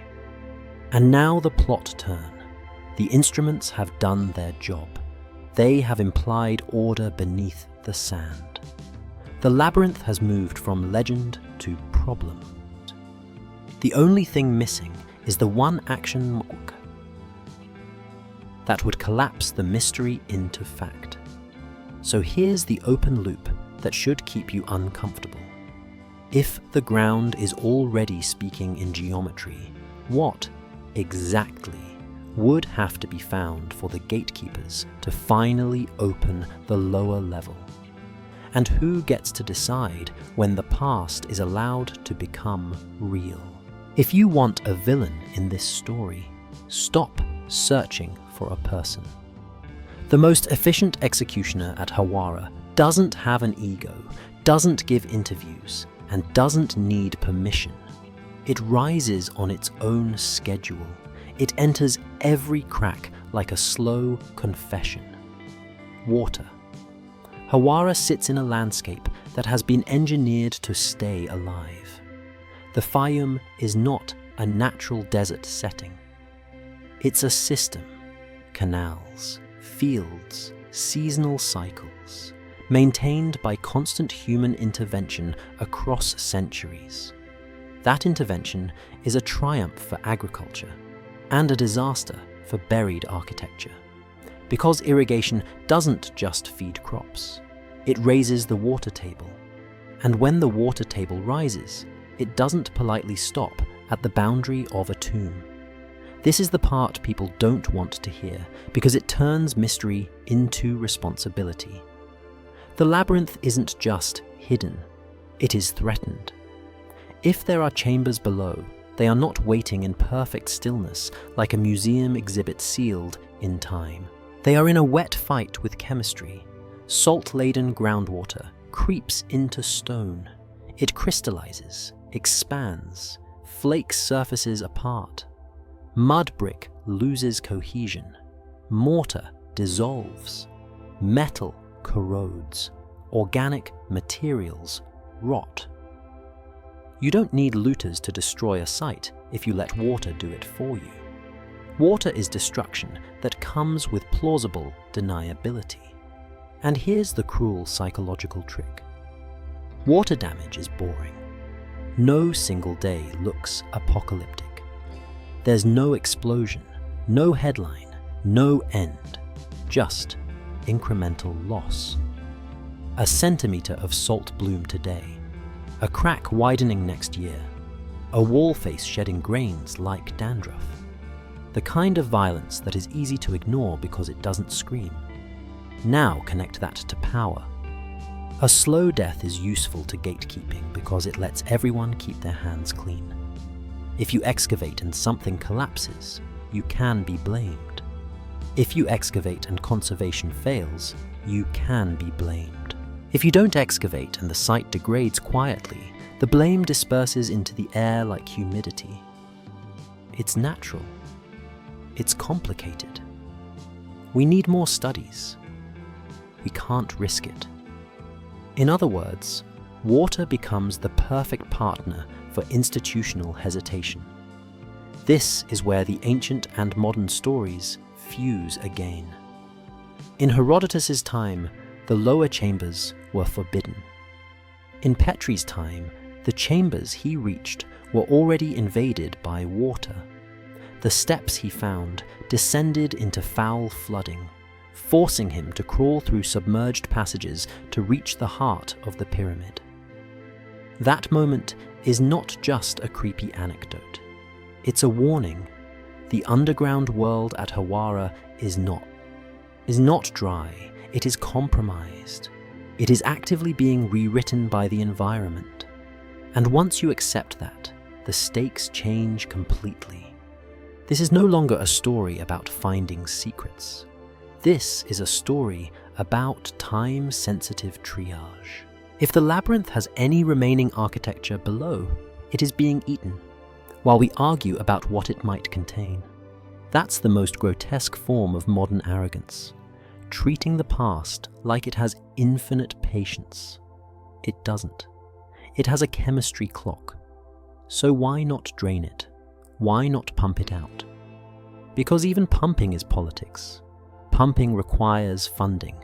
And now the plot turn. The instruments have done their job. They have implied order beneath the sand. The labyrinth has moved from legend to problem. The only thing missing is the one action that would collapse the mystery into fact. So here's the open loop that should keep you uncomfortable. If the ground is already speaking in geometry, what exactly would have to be found for the gatekeepers to finally open the lower level? And who gets to decide when the past is allowed to become real? If you want a villain in this story, stop searching for a person. The most efficient executioner at Hawara doesn't have an ego, doesn't give interviews, and doesn't need permission. It rises on its own schedule. It enters every crack like a slow confession. Water. Hawara sits in a landscape that has been engineered to stay alive. The Fayum is not a natural desert setting. It's a system. Canals, fields, seasonal cycles, maintained by constant human intervention across centuries. That intervention is a triumph for agriculture and a disaster for buried architecture. Because irrigation doesn't just feed crops, it raises the water table. And when the water table rises, it doesn't politely stop at the boundary of a tomb. This is the part people don't want to hear because it turns mystery into responsibility. The labyrinth isn't just hidden, it is threatened. If there are chambers below, they are not waiting in perfect stillness like a museum exhibit sealed in time. They are in a wet fight with chemistry. Salt-laden groundwater creeps into stone. It crystallizes, expands, flakes surfaces apart. Mud brick loses cohesion. Mortar dissolves. Metal corrodes. Organic materials rot. You don't need looters to destroy a site if you let water do it for you. Water is destruction that comes with plausible deniability. And here's the cruel psychological trick. Water damage is boring. No single day looks apocalyptic. There's no explosion, no headline, no end, just incremental loss. A centimeter of salt bloom today, a crack widening next year, a wall face shedding grains like dandruff. The kind of violence that is easy to ignore because it doesn't scream. Now connect that to power. A slow death is useful to gatekeeping because it lets everyone keep their hands clean. If you excavate and something collapses, you can be blamed. If you excavate and conservation fails, you can be blamed. If you don't excavate and the site degrades quietly, the blame disperses into the air like humidity. It's natural. It's complicated. We need more studies. We can't risk it. In other words, water becomes the perfect partner for institutional hesitation. This is where the ancient and modern stories fuse again. In Herodotus's time, the lower chambers were forbidden. In Petrie's time, the chambers he reached were already invaded by water. The steps he found descended into foul flooding, forcing him to crawl through submerged passages to reach the heart of the pyramid. That moment is not just a creepy anecdote. It's a warning. The underground world at Hawara is not dry. It is compromised. It is actively being rewritten by the environment. And once you accept that, the stakes change completely. This is no longer a story about finding secrets. This is a story about time-sensitive triage. If the labyrinth has any remaining architecture below, it is being eaten, while we argue about what it might contain. That's the most grotesque form of modern arrogance, treating the past like it has infinite patience. It doesn't. It has a chemistry clock. So why not drain it? Why not pump it out? Because even pumping is politics. Pumping requires funding,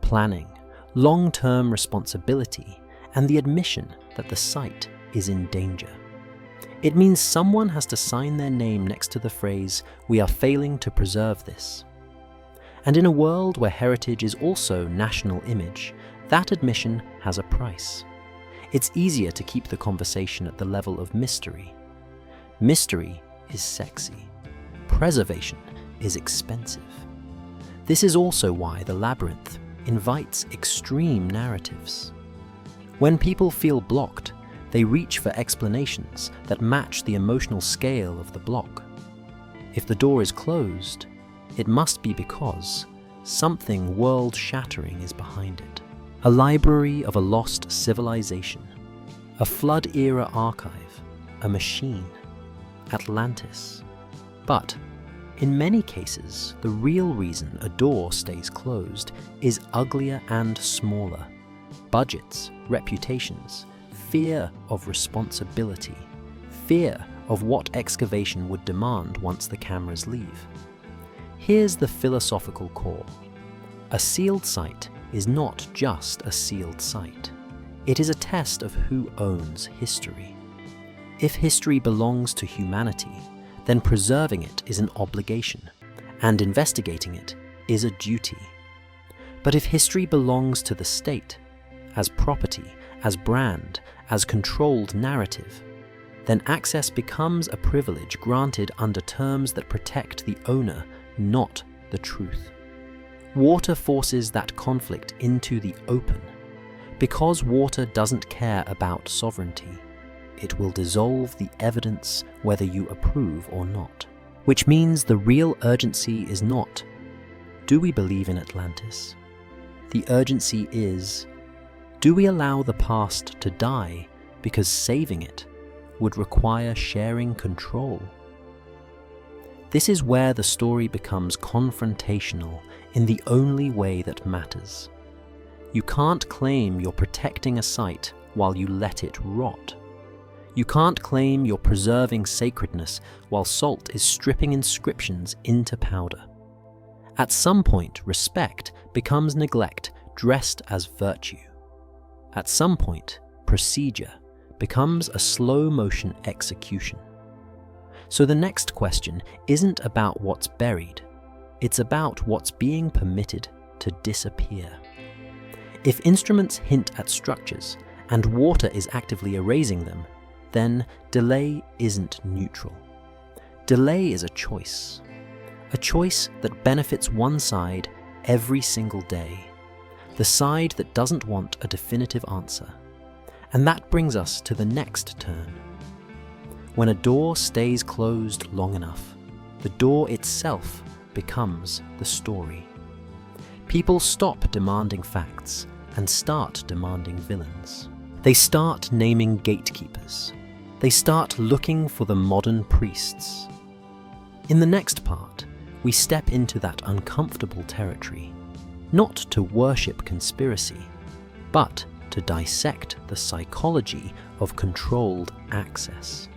planning, long-term responsibility, and the admission that the site is in danger. It means someone has to sign their name next to the phrase, "We are failing to preserve this." And in a world where heritage is also national image, that admission has a price. It's easier to keep the conversation at the level of mystery. Mystery is sexy. Preservation is expensive. This is also why the Labyrinth invites extreme narratives. When people feel blocked, they reach for explanations that match the emotional scale of the block. If the door is closed, it must be because something world-shattering is behind it. A library of a lost civilization, a flood-era archive, a machine, Atlantis. But in many cases, the real reason a door stays closed is uglier and smaller. Budgets, reputations, fear of responsibility, fear of what excavation would demand once the cameras leave. Here's the philosophical core. A sealed site is not just a sealed site. It is a test of who owns history. If history belongs to humanity, then preserving it is an obligation, and investigating it is a duty. But if history belongs to the state, as property, as brand, as controlled narrative, then access becomes a privilege granted under terms that protect the owner, not the truth. Water forces that conflict into the open. Because water doesn't care about sovereignty, it will dissolve the evidence whether you approve or not. Which means the real urgency is not, do we believe in Atlantis? The urgency is, do we allow the past to die because saving it would require sharing control? This is where the story becomes confrontational in the only way that matters. You can't claim you're protecting a site while you let it rot. You can't claim you're preserving sacredness while salt is stripping inscriptions into powder. At some point, respect becomes neglect dressed as virtue. At some point, procedure becomes a slow-motion execution. So the next question isn't about what's buried, it's about what's being permitted to disappear. If instruments hint at structures and water is actively erasing them, then delay isn't neutral. Delay is a choice that benefits one side every single day, the side that doesn't want a definitive answer. And that brings us to the next turn. When a door stays closed long enough, the door itself becomes the story. People stop demanding facts and start demanding villains. They start naming gatekeepers. They start looking for the modern priests. In the next part, we step into that uncomfortable territory, not to worship conspiracy, but to dissect the psychology of controlled access.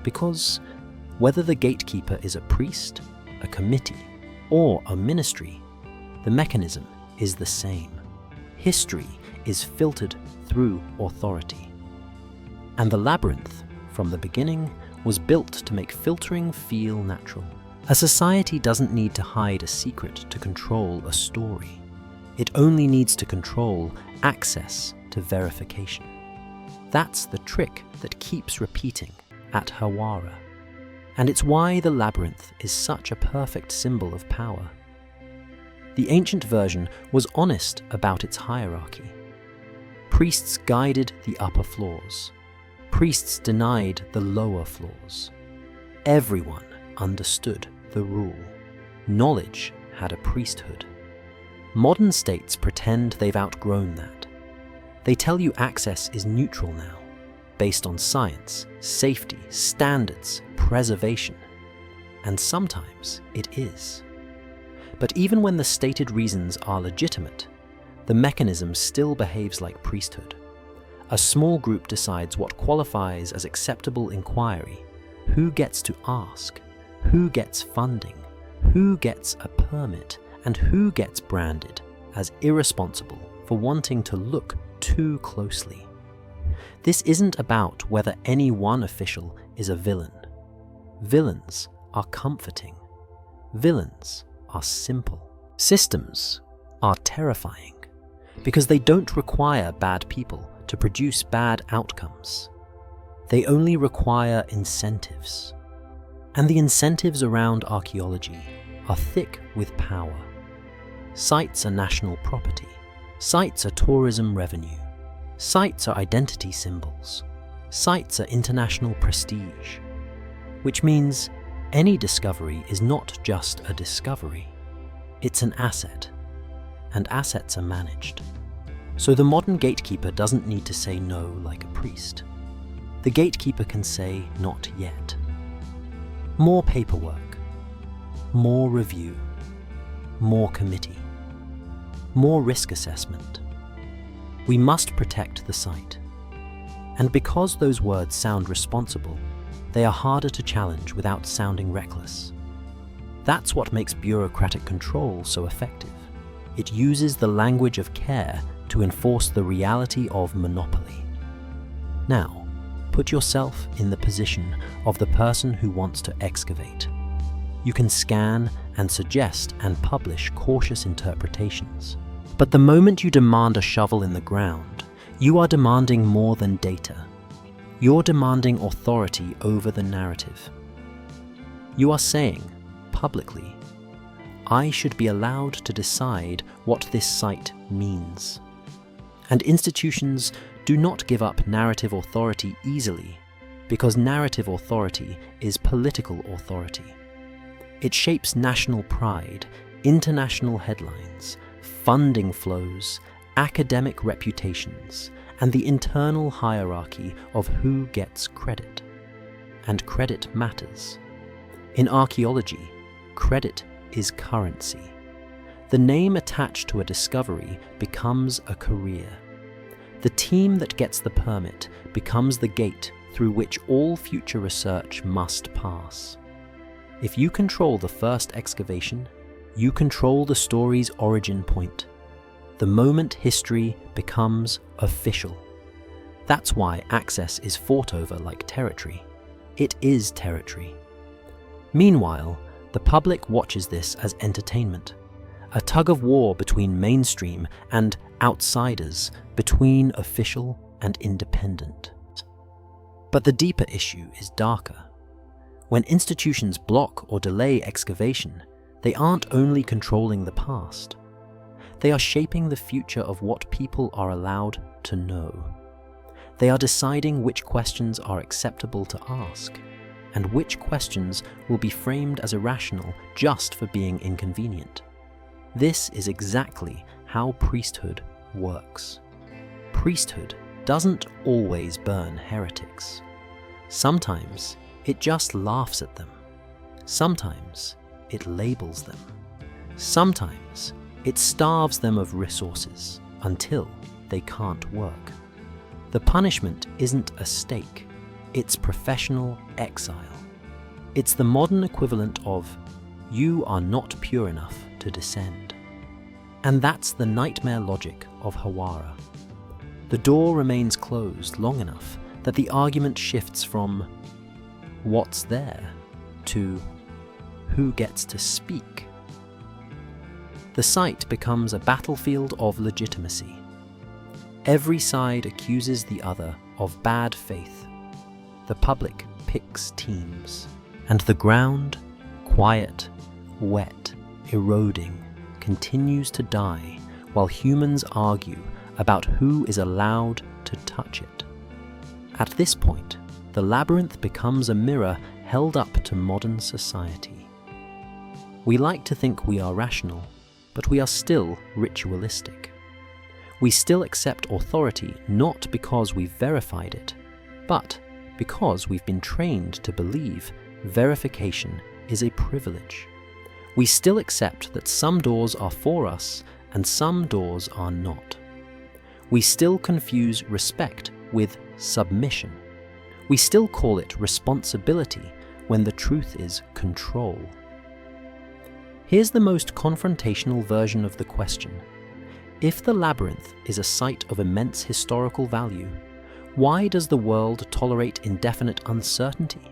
Because whether the gatekeeper is a priest, a committee, or a ministry, the mechanism is the same. History is filtered through authority. And the labyrinth, from the beginning, was built to make filtering feel natural. A society doesn't need to hide a secret to control a story. It only needs to control access to verification. That's the trick that keeps repeating at Hawara. And it's why the labyrinth is such a perfect symbol of power. The ancient version was honest about its hierarchy. Priests guided the upper floors. Priests denied the lower floors. Everyone understood the rule. Knowledge had a priesthood. Modern states pretend they've outgrown that. They tell you access is neutral now, based on science, safety, standards, preservation. And sometimes it is. But even when the stated reasons are legitimate, the mechanism still behaves like priesthood. A small group decides what qualifies as acceptable inquiry, who gets to ask, who gets funding, who gets a permit, and who gets branded as irresponsible for wanting to look too closely. This isn't about whether any one official is a villain. Villains are comforting. Villains are simple. Systems are terrifying because they don't require bad people to produce bad outcomes. They only require incentives. And the incentives around archaeology are thick with power. Sites are national property. Sites are tourism revenue. Sites are identity symbols. Sites are international prestige. Which means any discovery is not just a discovery. It's an asset. And assets are managed. So the modern gatekeeper doesn't need to say no like a priest. The gatekeeper can say not yet. More paperwork. More review. More committee. More risk assessment. We must protect the site. And because those words sound responsible, they are harder to challenge without sounding reckless. That's what makes bureaucratic control so effective. It uses the language of care to enforce the reality of monopoly. Now, put yourself in the position of the person who wants to excavate. You can scan and suggest and publish cautious interpretations. But the moment you demand a shovel in the ground, you are demanding more than data. You're demanding authority over the narrative. You are saying, publicly, I should be allowed to decide what this site means. And institutions do not give up narrative authority easily, because narrative authority is political authority. It shapes national pride, international headlines, funding flows, academic reputations, and the internal hierarchy of who gets credit. And credit matters. In archaeology, credit is currency. The name attached to a discovery becomes a career. The team that gets the permit becomes the gate through which all future research must pass. If you control the first excavation, you control the story's origin point. The moment history becomes official. That's why access is fought over like territory. It is territory. Meanwhile, the public watches this as entertainment, a tug of war between mainstream and outsiders, between official and independent. But the deeper issue is darker. When institutions block or delay excavation, they aren't only controlling the past. They are shaping the future of what people are allowed to know. They are deciding which questions are acceptable to ask, and which questions will be framed as irrational just for being inconvenient. This is exactly how priesthood works. Priesthood doesn't always burn heretics. Sometimes it just laughs at them. Sometimes it labels them. Sometimes it starves them of resources until they can't work. The punishment isn't a stake, it's professional exile. It's the modern equivalent of, you are not pure enough to descend. And that's the nightmare logic of Hawara. The door remains closed long enough that the argument shifts from what's there to who gets to speak. The site becomes a battlefield of legitimacy. Every side accuses the other of bad faith. The public picks teams. And the ground, quiet, wet, eroding, continues to die while humans argue about who is allowed to touch it. At this point, the labyrinth becomes a mirror held up to modern society. We like to think we are rational, but we are still ritualistic. We still accept authority not because we've verified it, but because we've been trained to believe verification is a privilege. We still accept that some doors are for us and some doors are not. We still confuse respect with submission. We still call it responsibility when the truth is control. Here's the most confrontational version of the question. If the labyrinth is a site of immense historical value, Why does the world tolerate indefinite uncertainty?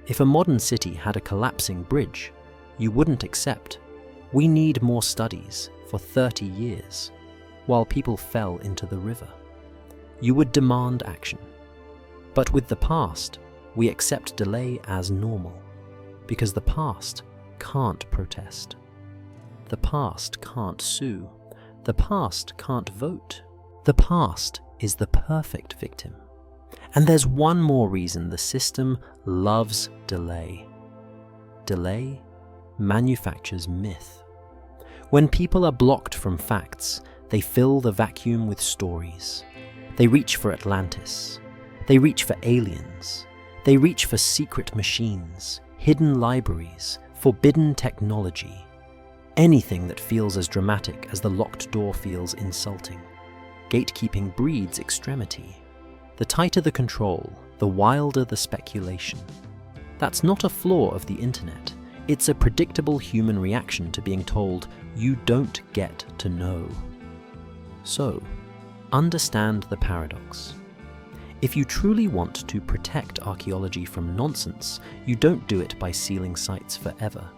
If a modern city had a collapsing bridge, you wouldn't accept, "We need more studies for 30 years," while people fell into the river. You would demand action. But with the past, we accept delay as normal, because the past can't protest. The past can't sue. The past can't vote. The past is the perfect victim. And there's one more reason the system loves delay. Delay manufactures myth. When people are blocked from facts, they fill the vacuum with stories. They reach for Atlantis. They reach for aliens. They reach for secret machines, hidden libraries, forbidden technology. Anything that feels as dramatic as the locked door feels insulting. Gatekeeping breeds extremity. The tighter the control, the wilder the speculation. That's not a flaw of the internet. It's a predictable human reaction to being told, "You don't get to know." So, understand the paradox. If you truly want to protect archaeology from nonsense, you don't do it by sealing sites forever.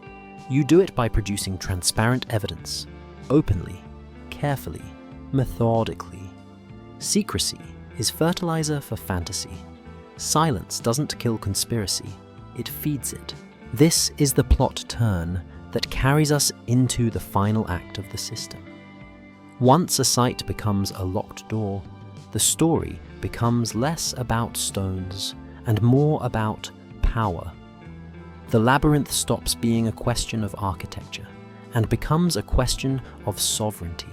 You do it by producing transparent evidence, openly, carefully, methodically. Secrecy is fertilizer for fantasy. Silence doesn't kill conspiracy, it feeds it. This is the plot turn that carries us into the final act of the system. Once a site becomes a locked door, the story becomes less about stones and more about power. The labyrinth stops being a question of architecture and becomes a question of sovereignty.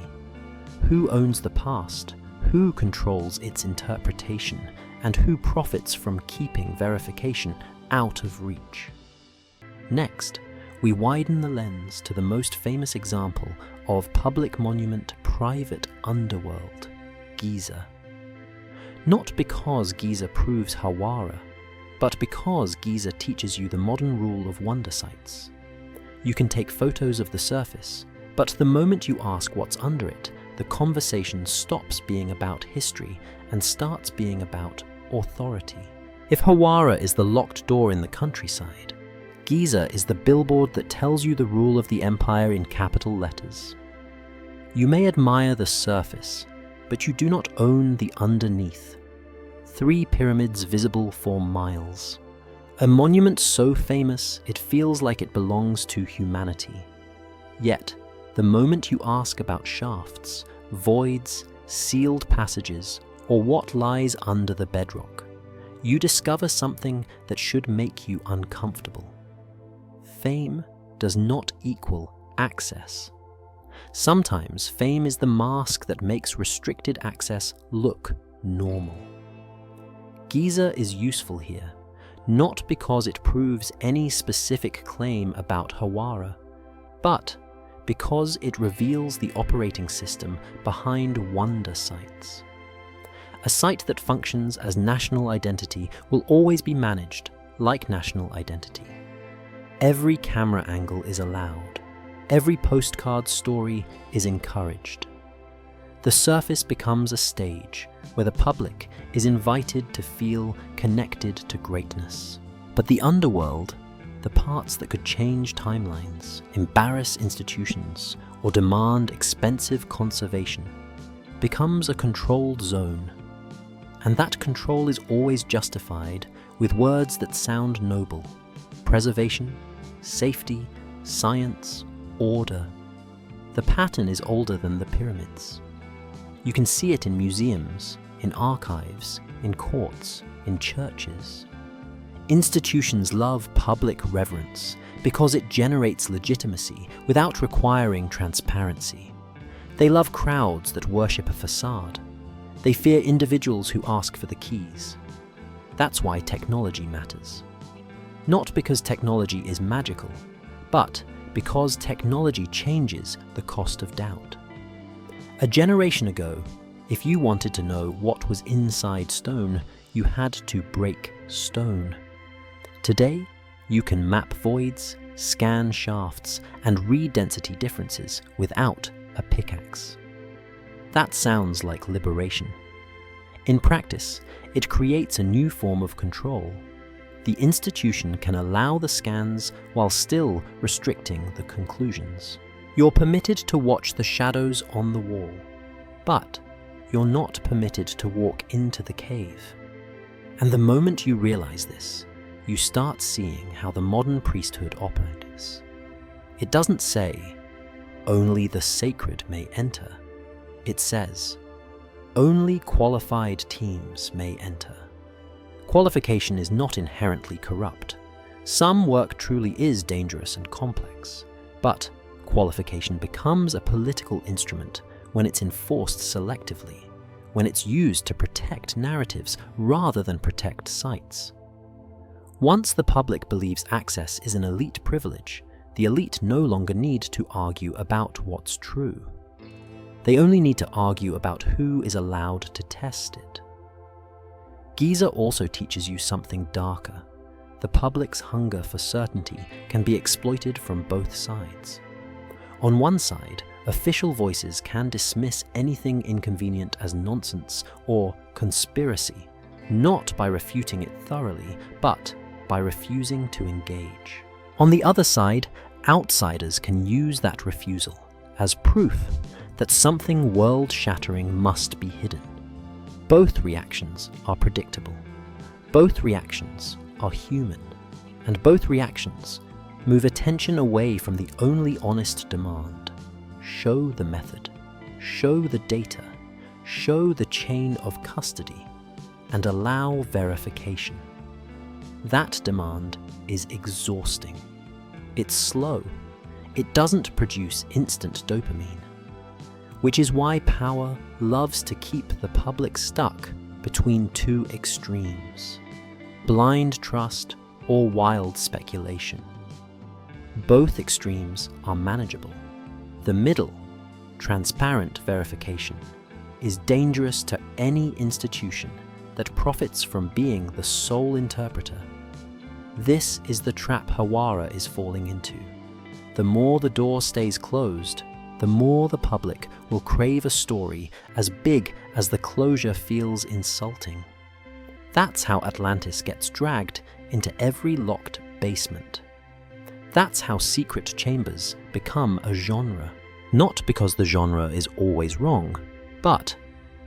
Who owns the past? Who controls its interpretation? And who profits from keeping verification out of reach? Next, we widen the lens to the most famous example of public monument private underworld, Giza. Not because Giza proves Hawara, but because Giza teaches you the modern rule of wonder sites. You can take photos of the surface, but the moment you ask what's under it, the conversation stops being about history and starts being about authority. If Hawara is the locked door in the countryside, Giza is the billboard that tells you the rule of the empire in capital letters. You may admire the surface, but you do not own the underneath. 3 pyramids visible for miles. A monument so famous it feels like it belongs to humanity. Yet, the moment you ask about shafts, voids, sealed passages, or what lies under the bedrock, you discover something that should make you uncomfortable. Fame does not equal access. Sometimes fame is the mask that makes restricted access look normal. Giza is useful here, not because it proves any specific claim about Hawara, but because it reveals the operating system behind wonder sites. A site that functions as national identity will always be managed like national identity. Every camera angle is allowed. Every postcard story is encouraged. The surface becomes a stage where the public is invited to feel connected to greatness. But the underworld, the parts that could change timelines, embarrass institutions, or demand expensive conservation, becomes a controlled zone. And that control is always justified with words that sound noble: preservation, safety, science, order. The pattern is older than the pyramids. You can see it in museums, in archives, in courts, in churches. Institutions love public reverence because it generates legitimacy without requiring transparency. They love crowds that worship a facade. They fear individuals who ask for the keys. That's why technology matters. Not because technology is magical, but because technology changes the cost of doubt. A generation ago, if you wanted to know what was inside stone, you had to break stone. Today, you can map voids, scan shafts, and read density differences without a pickaxe. That sounds like liberation. In practice, it creates a new form of control. The institution can allow the scans while still restricting the conclusions. You're permitted to watch the shadows on the wall, but you're not permitted to walk into the cave. And the moment you realize this, you start seeing how the modern priesthood operates. It doesn't say, only the sacred may enter. It says, only qualified teams may enter. Qualification is not inherently corrupt. Some work truly is dangerous and complex, but qualification becomes a political instrument when it's enforced selectively, when it's used to protect narratives rather than protect sites. Once the public believes access is an elite privilege, the elite no longer need to argue about what's true. They only need to argue about who is allowed to test it. Giza also teaches you something darker. The public's hunger for certainty can be exploited from both sides. On one side, official voices can dismiss anything inconvenient as nonsense or conspiracy, not by refuting it thoroughly, but by refusing to engage. On the other side, outsiders can use that refusal as proof that something world-shattering must be hidden. Both reactions are predictable. Both reactions are human. And both reactions move attention away from the only honest demand. Show the method, show the data, show the chain of custody, and allow verification. That demand is exhausting. It's slow. It doesn't produce instant dopamine, which is why power loves to keep the public stuck between two extremes: blind trust or wild speculation. Both extremes are manageable. The middle, transparent verification, is dangerous to any institution that profits from being the sole interpreter. This is the trap Hawara is falling into. The more the door stays closed, the more the public will crave a story as big as the closure feels insulting. That's how Atlantis gets dragged into every locked basement. That's how secret chambers become a genre. Not because the genre is always wrong, but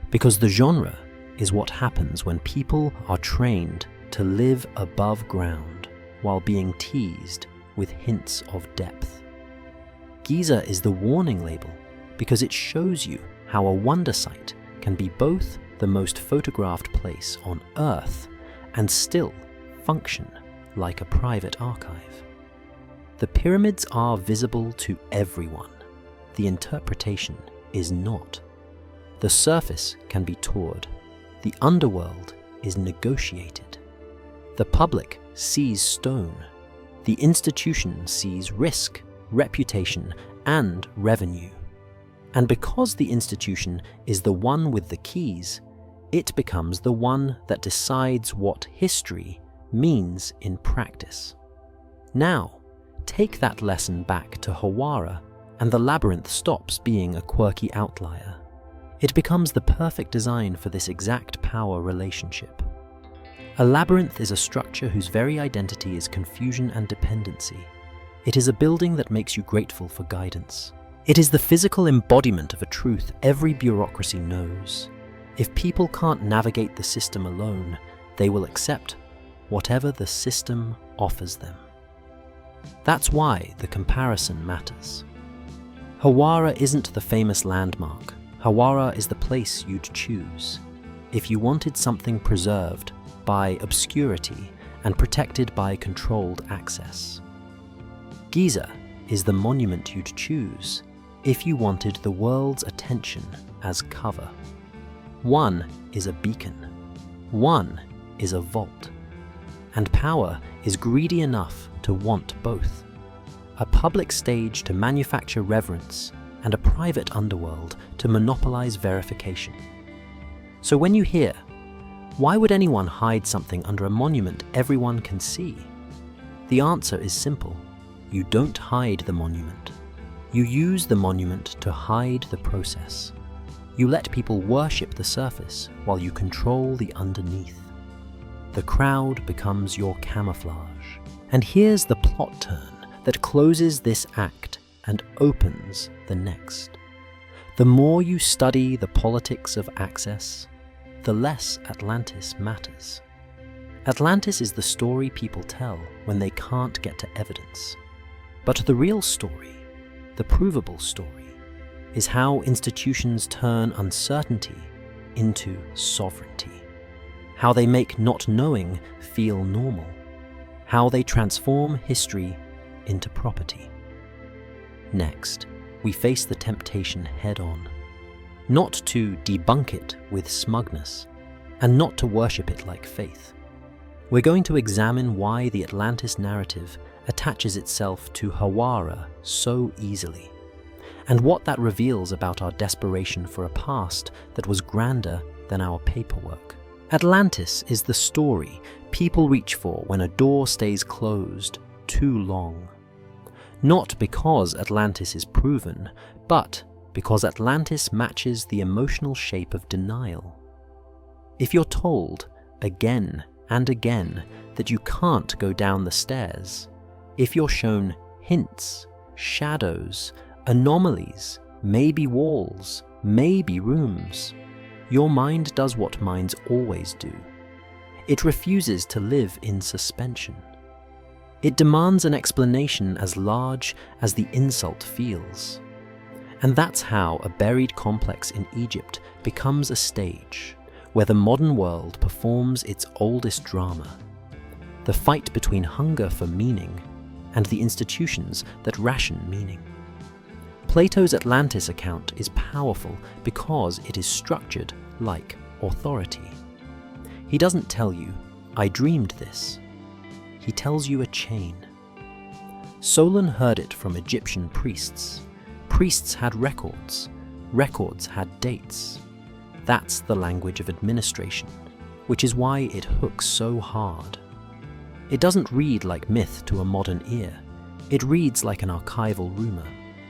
because the genre is what happens when people are trained to live above ground while being teased with hints of depth. Giza is the warning label because it shows you how a wonder site can be both the most photographed place on Earth and still function like a private archive. The pyramids are visible to everyone. The interpretation is not. The surface can be toured. The underworld is negotiated. The public sees stone. The institution sees risk, reputation, and revenue. And because the institution is the one with the keys, it becomes the one that decides what history means in practice. Now, take that lesson back to Hawara, and the labyrinth stops being a quirky outlier. It becomes the perfect design for this exact power relationship. A labyrinth is a structure whose very identity is confusion and dependency. It is a building that makes you grateful for guidance. It is the physical embodiment of a truth every bureaucracy knows. If people can't navigate the system alone, they will accept whatever the system offers them. That's why the comparison matters. Hawara isn't the famous landmark. Hawara is the place you'd choose if you wanted something preserved by obscurity and protected by controlled access. Giza is the monument you'd choose if you wanted the world's attention as cover. One is a beacon. One is a vault. And power is greedy enough to want both. A public stage to manufacture reverence and a private underworld to monopolize verification. So when you hear, why would anyone hide something under a monument everyone can see? The answer is simple. You don't hide the monument. You use the monument to hide the process. You let people worship the surface while you control the underneath. The crowd becomes your camouflage. And here's the plot turn that closes this act and opens the next. The more you study the politics of access, the less Atlantis matters. Atlantis is the story people tell when they can't get to evidence. But the real story, the provable story, is how institutions turn uncertainty into sovereignty. How they make not knowing feel normal. How they transform history into property. Next, we face the temptation head-on. Not to debunk it with smugness, and not to worship it like faith. We're going to examine why the Atlantis narrative attaches itself to Hawara so easily, and what that reveals about our desperation for a past that was grander than our paperwork. Atlantis is the story people reach for when a door stays closed too long. Not because Atlantis is proven, but because Atlantis matches the emotional shape of denial. If you're told, again and again, that you can't go down the stairs, if you're shown hints, shadows, anomalies, maybe walls, maybe rooms, your mind does what minds always do. It refuses to live in suspension. It demands an explanation as large as the insult feels. And that's how a buried complex in Egypt becomes a stage where the modern world performs its oldest drama, the fight between hunger for meaning and the institutions that ration meaning. Plato's Atlantis account is powerful because it is structured like authority. He doesn't tell you, "I dreamed this." He tells you a chain. Solon heard it from Egyptian priests. Priests had records. Records had dates. That's the language of administration, which is why it hooks so hard. It doesn't read like myth to a modern ear. It reads like an archival rumor.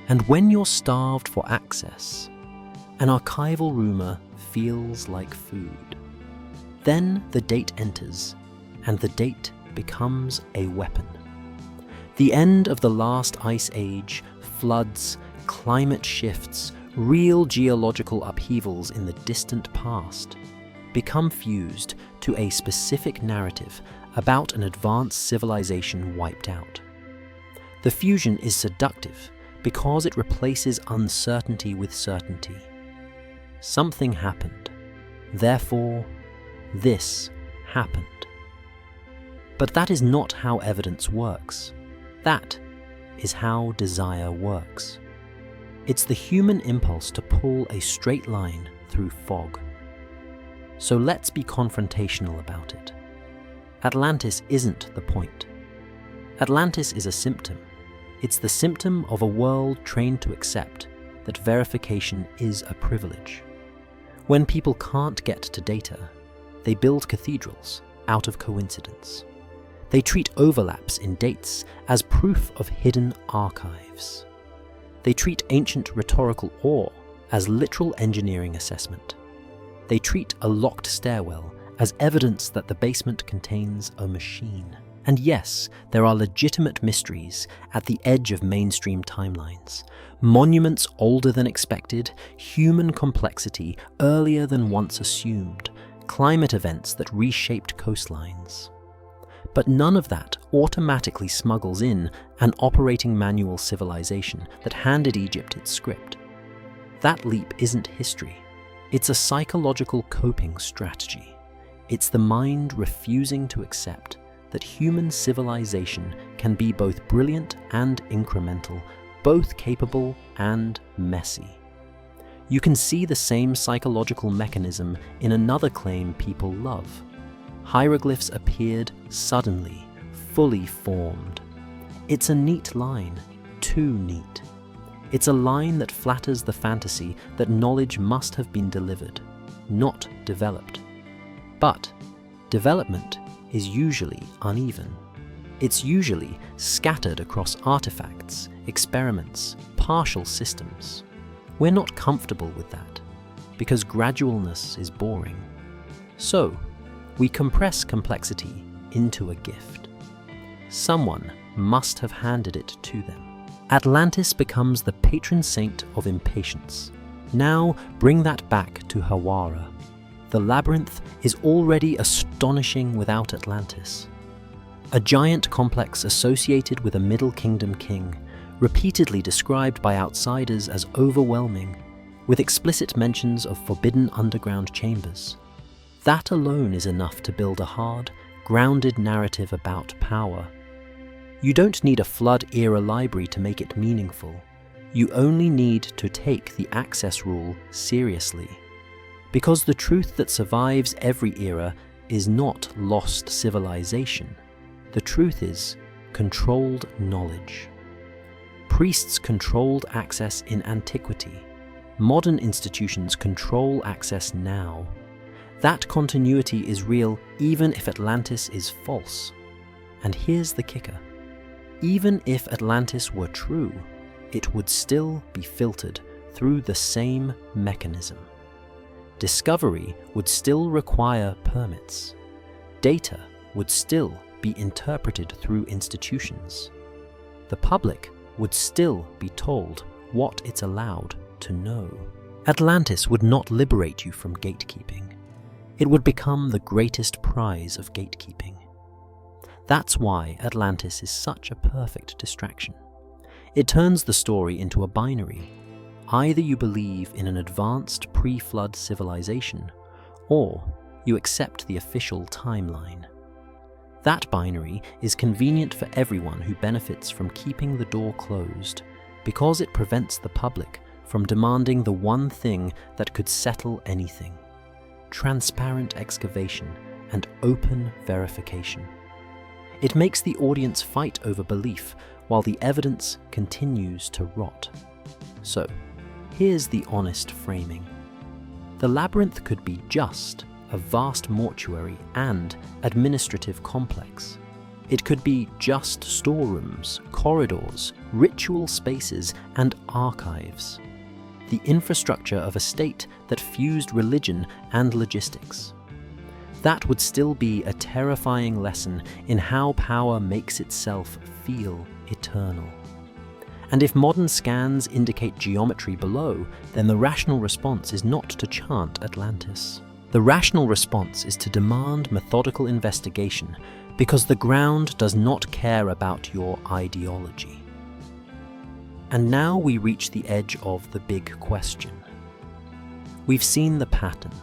And when you're starved for access, an archival rumor feels like food. Then the date enters, and the date becomes a weapon. The end of the last ice age, floods, climate shifts, real geological upheavals in the distant past become fused to a specific narrative about an advanced civilization wiped out. The fusion is seductive because it replaces uncertainty with certainty. Something happened. Therefore, this happened. But that is not how evidence works. That is how desire works. It's the human impulse to pull a straight line through fog. So let's be confrontational about it. Atlantis isn't the point. Atlantis is a symptom. It's the symptom of a world trained to accept that verification is a privilege. When people can't get to data, they build cathedrals out of coincidence. They treat overlaps in dates as proof of hidden archives. They treat ancient rhetorical ore as literal engineering assessment. They treat a locked stairwell as evidence that the basement contains a machine. And yes, there are legitimate mysteries at the edge of mainstream timelines. Monuments older than expected, human complexity earlier than once assumed, climate events that reshaped coastlines. But none of that automatically smuggles in an operating manual civilization that handed Egypt its script. That leap isn't history. It's a psychological coping strategy. It's the mind refusing to accept that human civilization can be both brilliant and incremental, both capable and messy. You can see the same psychological mechanism in another claim people love. Hieroglyphs appeared suddenly, fully formed. It's a neat line, too neat. It's a line that flatters the fantasy that knowledge must have been delivered, not developed. But development is usually uneven. It's usually scattered across artifacts, experiments, partial systems. We're not comfortable with that, because gradualness is boring. So, we compress complexity into a gift. Someone must have handed it to them. Atlantis becomes the patron saint of impatience. Now bring that back to Hawara. The labyrinth is already astonishing without Atlantis. A giant complex associated with a Middle Kingdom king, repeatedly described by outsiders as overwhelming, with explicit mentions of forbidden underground chambers. That alone is enough to build a hard, grounded narrative about power. You don't need a flood-era library to make it meaningful. You only need to take the access rule seriously. Because the truth that survives every era is not lost civilization. The truth is controlled knowledge. Priests controlled access in antiquity. Modern institutions control access now. That continuity is real even if Atlantis is false. And here's the kicker. Even if Atlantis were true, it would still be filtered through the same mechanism. Discovery would still require permits. Data would still be interpreted through institutions. The public would still be told what it's allowed to know. Atlantis would not liberate you from gatekeeping. It would become the greatest prize of gatekeeping. That's why Atlantis is such a perfect distraction. It turns the story into a binary. Either you believe in an advanced pre-flood civilization, or you accept the official timeline. That binary is convenient for everyone who benefits from keeping the door closed, because it prevents the public from demanding the one thing that could settle anything: transparent excavation and open verification. It makes the audience fight over belief while the evidence continues to rot. So, here's the honest framing. The labyrinth could be just a vast mortuary and administrative complex. It could be just storerooms, corridors, ritual spaces, and archives. The infrastructure of a state that fused religion and logistics. That would still be a terrifying lesson in how power makes itself feel eternal. And if modern scans indicate geometry below, then the rational response is not to chant Atlantis. The rational response is to demand methodical investigation, because the ground does not care about your ideology. And now we reach the edge of the big question. We've seen the pattern.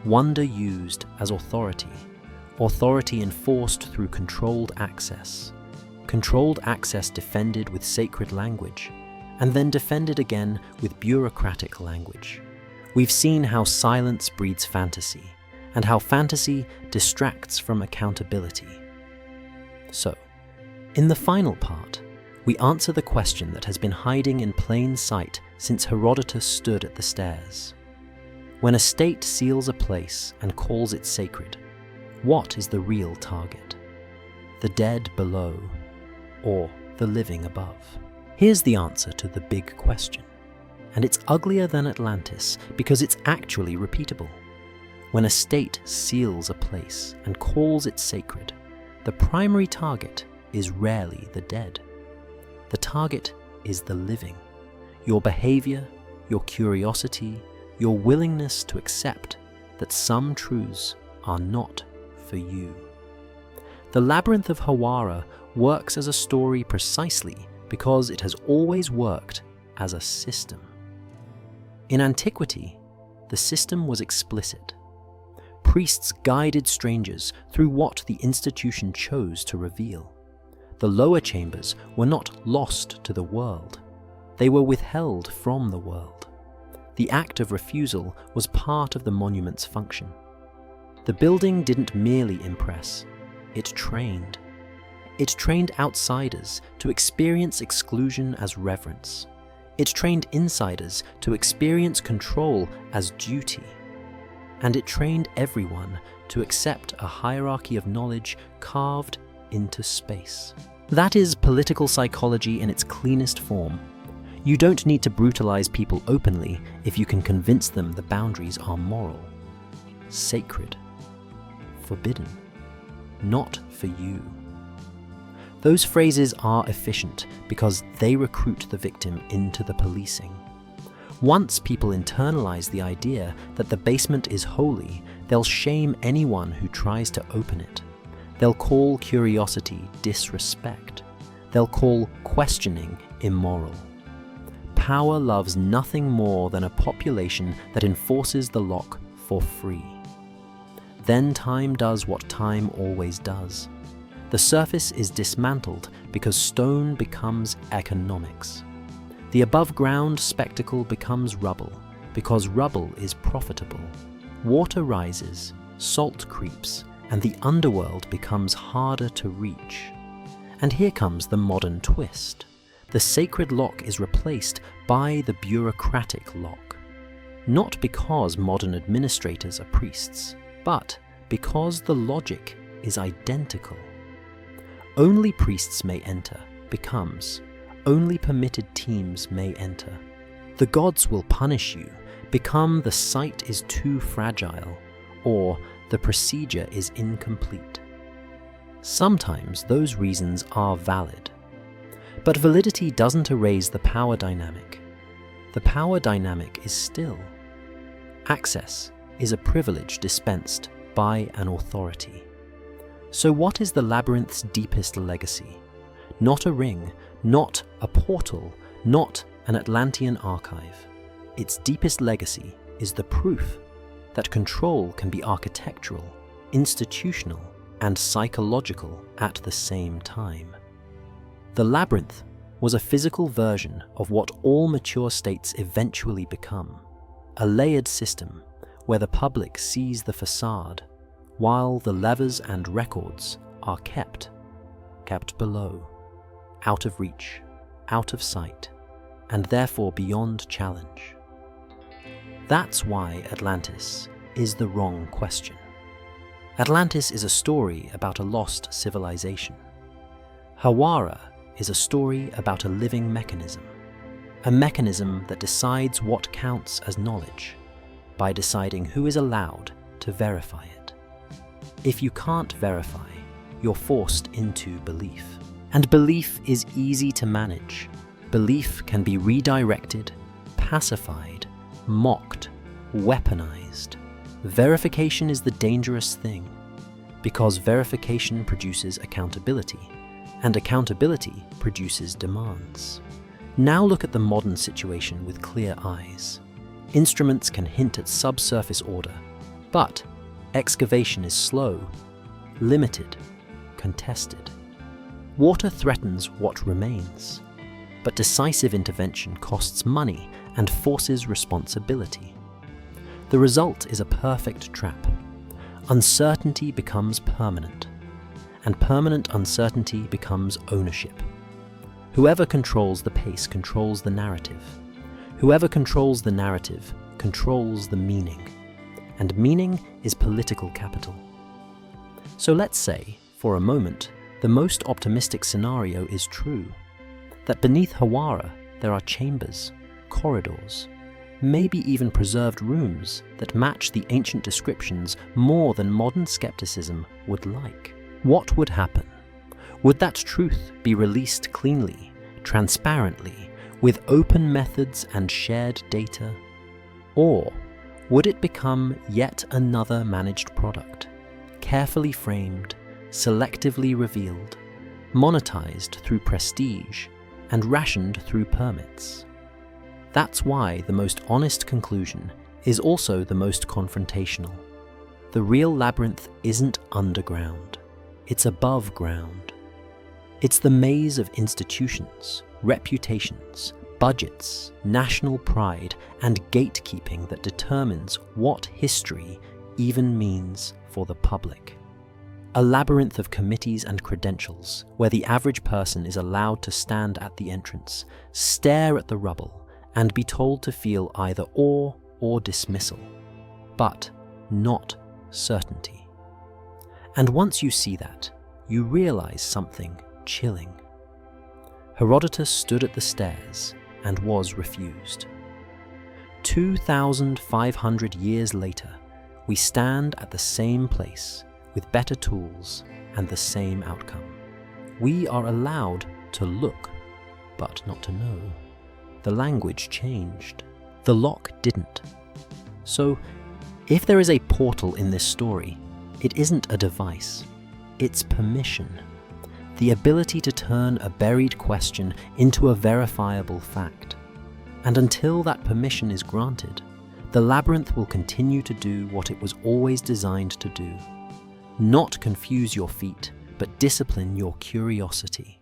Wonder used as authority. Authority enforced through controlled access. Controlled access defended with sacred language, and then defended again with bureaucratic language. We've seen how silence breeds fantasy, and how fantasy distracts from accountability. So, in the final part, we answer the question that has been hiding in plain sight since Herodotus stood at the stairs. When a state seals a place and calls it sacred, what is the real target? The dead below, or the living above? Here's the answer to the big question. And it's uglier than Atlantis because it's actually repeatable. When a state seals a place and calls it sacred, the primary target is rarely the dead. The target is the living. Your behavior, your curiosity, your willingness to accept that some truths are not for you. The Labyrinth of Hawara works as a story precisely because it has always worked as a system. In antiquity, the system was explicit. Priests guided strangers through what the institution chose to reveal. The lower chambers were not lost to the world. They were withheld from the world. The act of refusal was part of the monument's function. The building didn't merely impress, it trained. It trained outsiders to experience exclusion as reverence. It trained insiders to experience control as duty. And it trained everyone to accept a hierarchy of knowledge carved into space. That is political psychology in its cleanest form. You don't need to brutalize people openly if you can convince them the boundaries are moral, sacred, forbidden, not for you. Those phrases are efficient because they recruit the victim into the policing. Once people internalize the idea that the basement is holy, they'll shame anyone who tries to open it. They'll call curiosity disrespect. They'll call questioning immoral. Power loves nothing more than a population that enforces the lock for free. Then time does what time always does. The surface is dismantled because stone becomes economics. The above-ground spectacle becomes rubble because rubble is profitable. Water rises, salt creeps, and the underworld becomes harder to reach. And here comes the modern twist. The sacred lock is replaced by the bureaucratic lock. Not because modern administrators are priests, but because the logic is identical. Only priests may enter becomes only permitted teams may enter. The gods will punish you, become the site is too fragile, or the procedure is incomplete. Sometimes those reasons are valid. But validity doesn't erase the power dynamic. The power dynamic is still. Access is a privilege dispensed by an authority. So what is the labyrinth's deepest legacy? Not a ring, not a portal, not an Atlantean archive. Its deepest legacy is the proof that control can be architectural, institutional, and psychological at the same time. The labyrinth was a physical version of what all mature states eventually become, a layered system where the public sees the facade, while the levers and records are kept below, out of reach, out of sight, and therefore beyond challenge. That's why Atlantis is the wrong question. Atlantis is a story about a lost civilization. Hawara is a story about a living mechanism, a mechanism that decides what counts as knowledge by deciding who is allowed to verify it. If you can't verify, you're forced into belief. And belief is easy to manage. Belief can be redirected, pacified, mocked, weaponized. Verification is the dangerous thing, because verification produces accountability, and accountability produces demands. Now look at the modern situation with clear eyes. Instruments can hint at subsurface order, but excavation is slow, limited, contested. Water threatens what remains, but decisive intervention costs money and forces responsibility. The result is a perfect trap. Uncertainty becomes permanent, and permanent uncertainty becomes ownership. Whoever controls the pace controls the narrative. Whoever controls the narrative controls the meaning, and meaning is political capital. So let's say, for a moment, the most optimistic scenario is true, that beneath Hawara there are chambers, corridors, maybe even preserved rooms that match the ancient descriptions more than modern skepticism would like. What would happen? Would that truth be released cleanly, transparently, with open methods and shared data? Or would it become yet another managed product, carefully framed, selectively revealed, monetized through prestige, and rationed through permits? That's why the most honest conclusion is also the most confrontational. The real labyrinth isn't underground, it's above ground. It's the maze of institutions, reputations, budgets, national pride, and gatekeeping that determines what history even means for the public. A labyrinth of committees and credentials where the average person is allowed to stand at the entrance, stare at the rubble, and be told to feel either awe or dismissal, but not certainty. And once you see that, you realize something chilling. Herodotus stood at the stairs and was refused. 2,500 years later, we stand at the same place with better tools and the same outcome. We are allowed to look, but not to know. The language changed. The lock didn't. So, if there is a portal in this story, it isn't a device. It's permission. The ability to turn a buried question into a verifiable fact. And until that permission is granted, the labyrinth will continue to do what it was always designed to do. Not confuse your feet, but discipline your curiosity.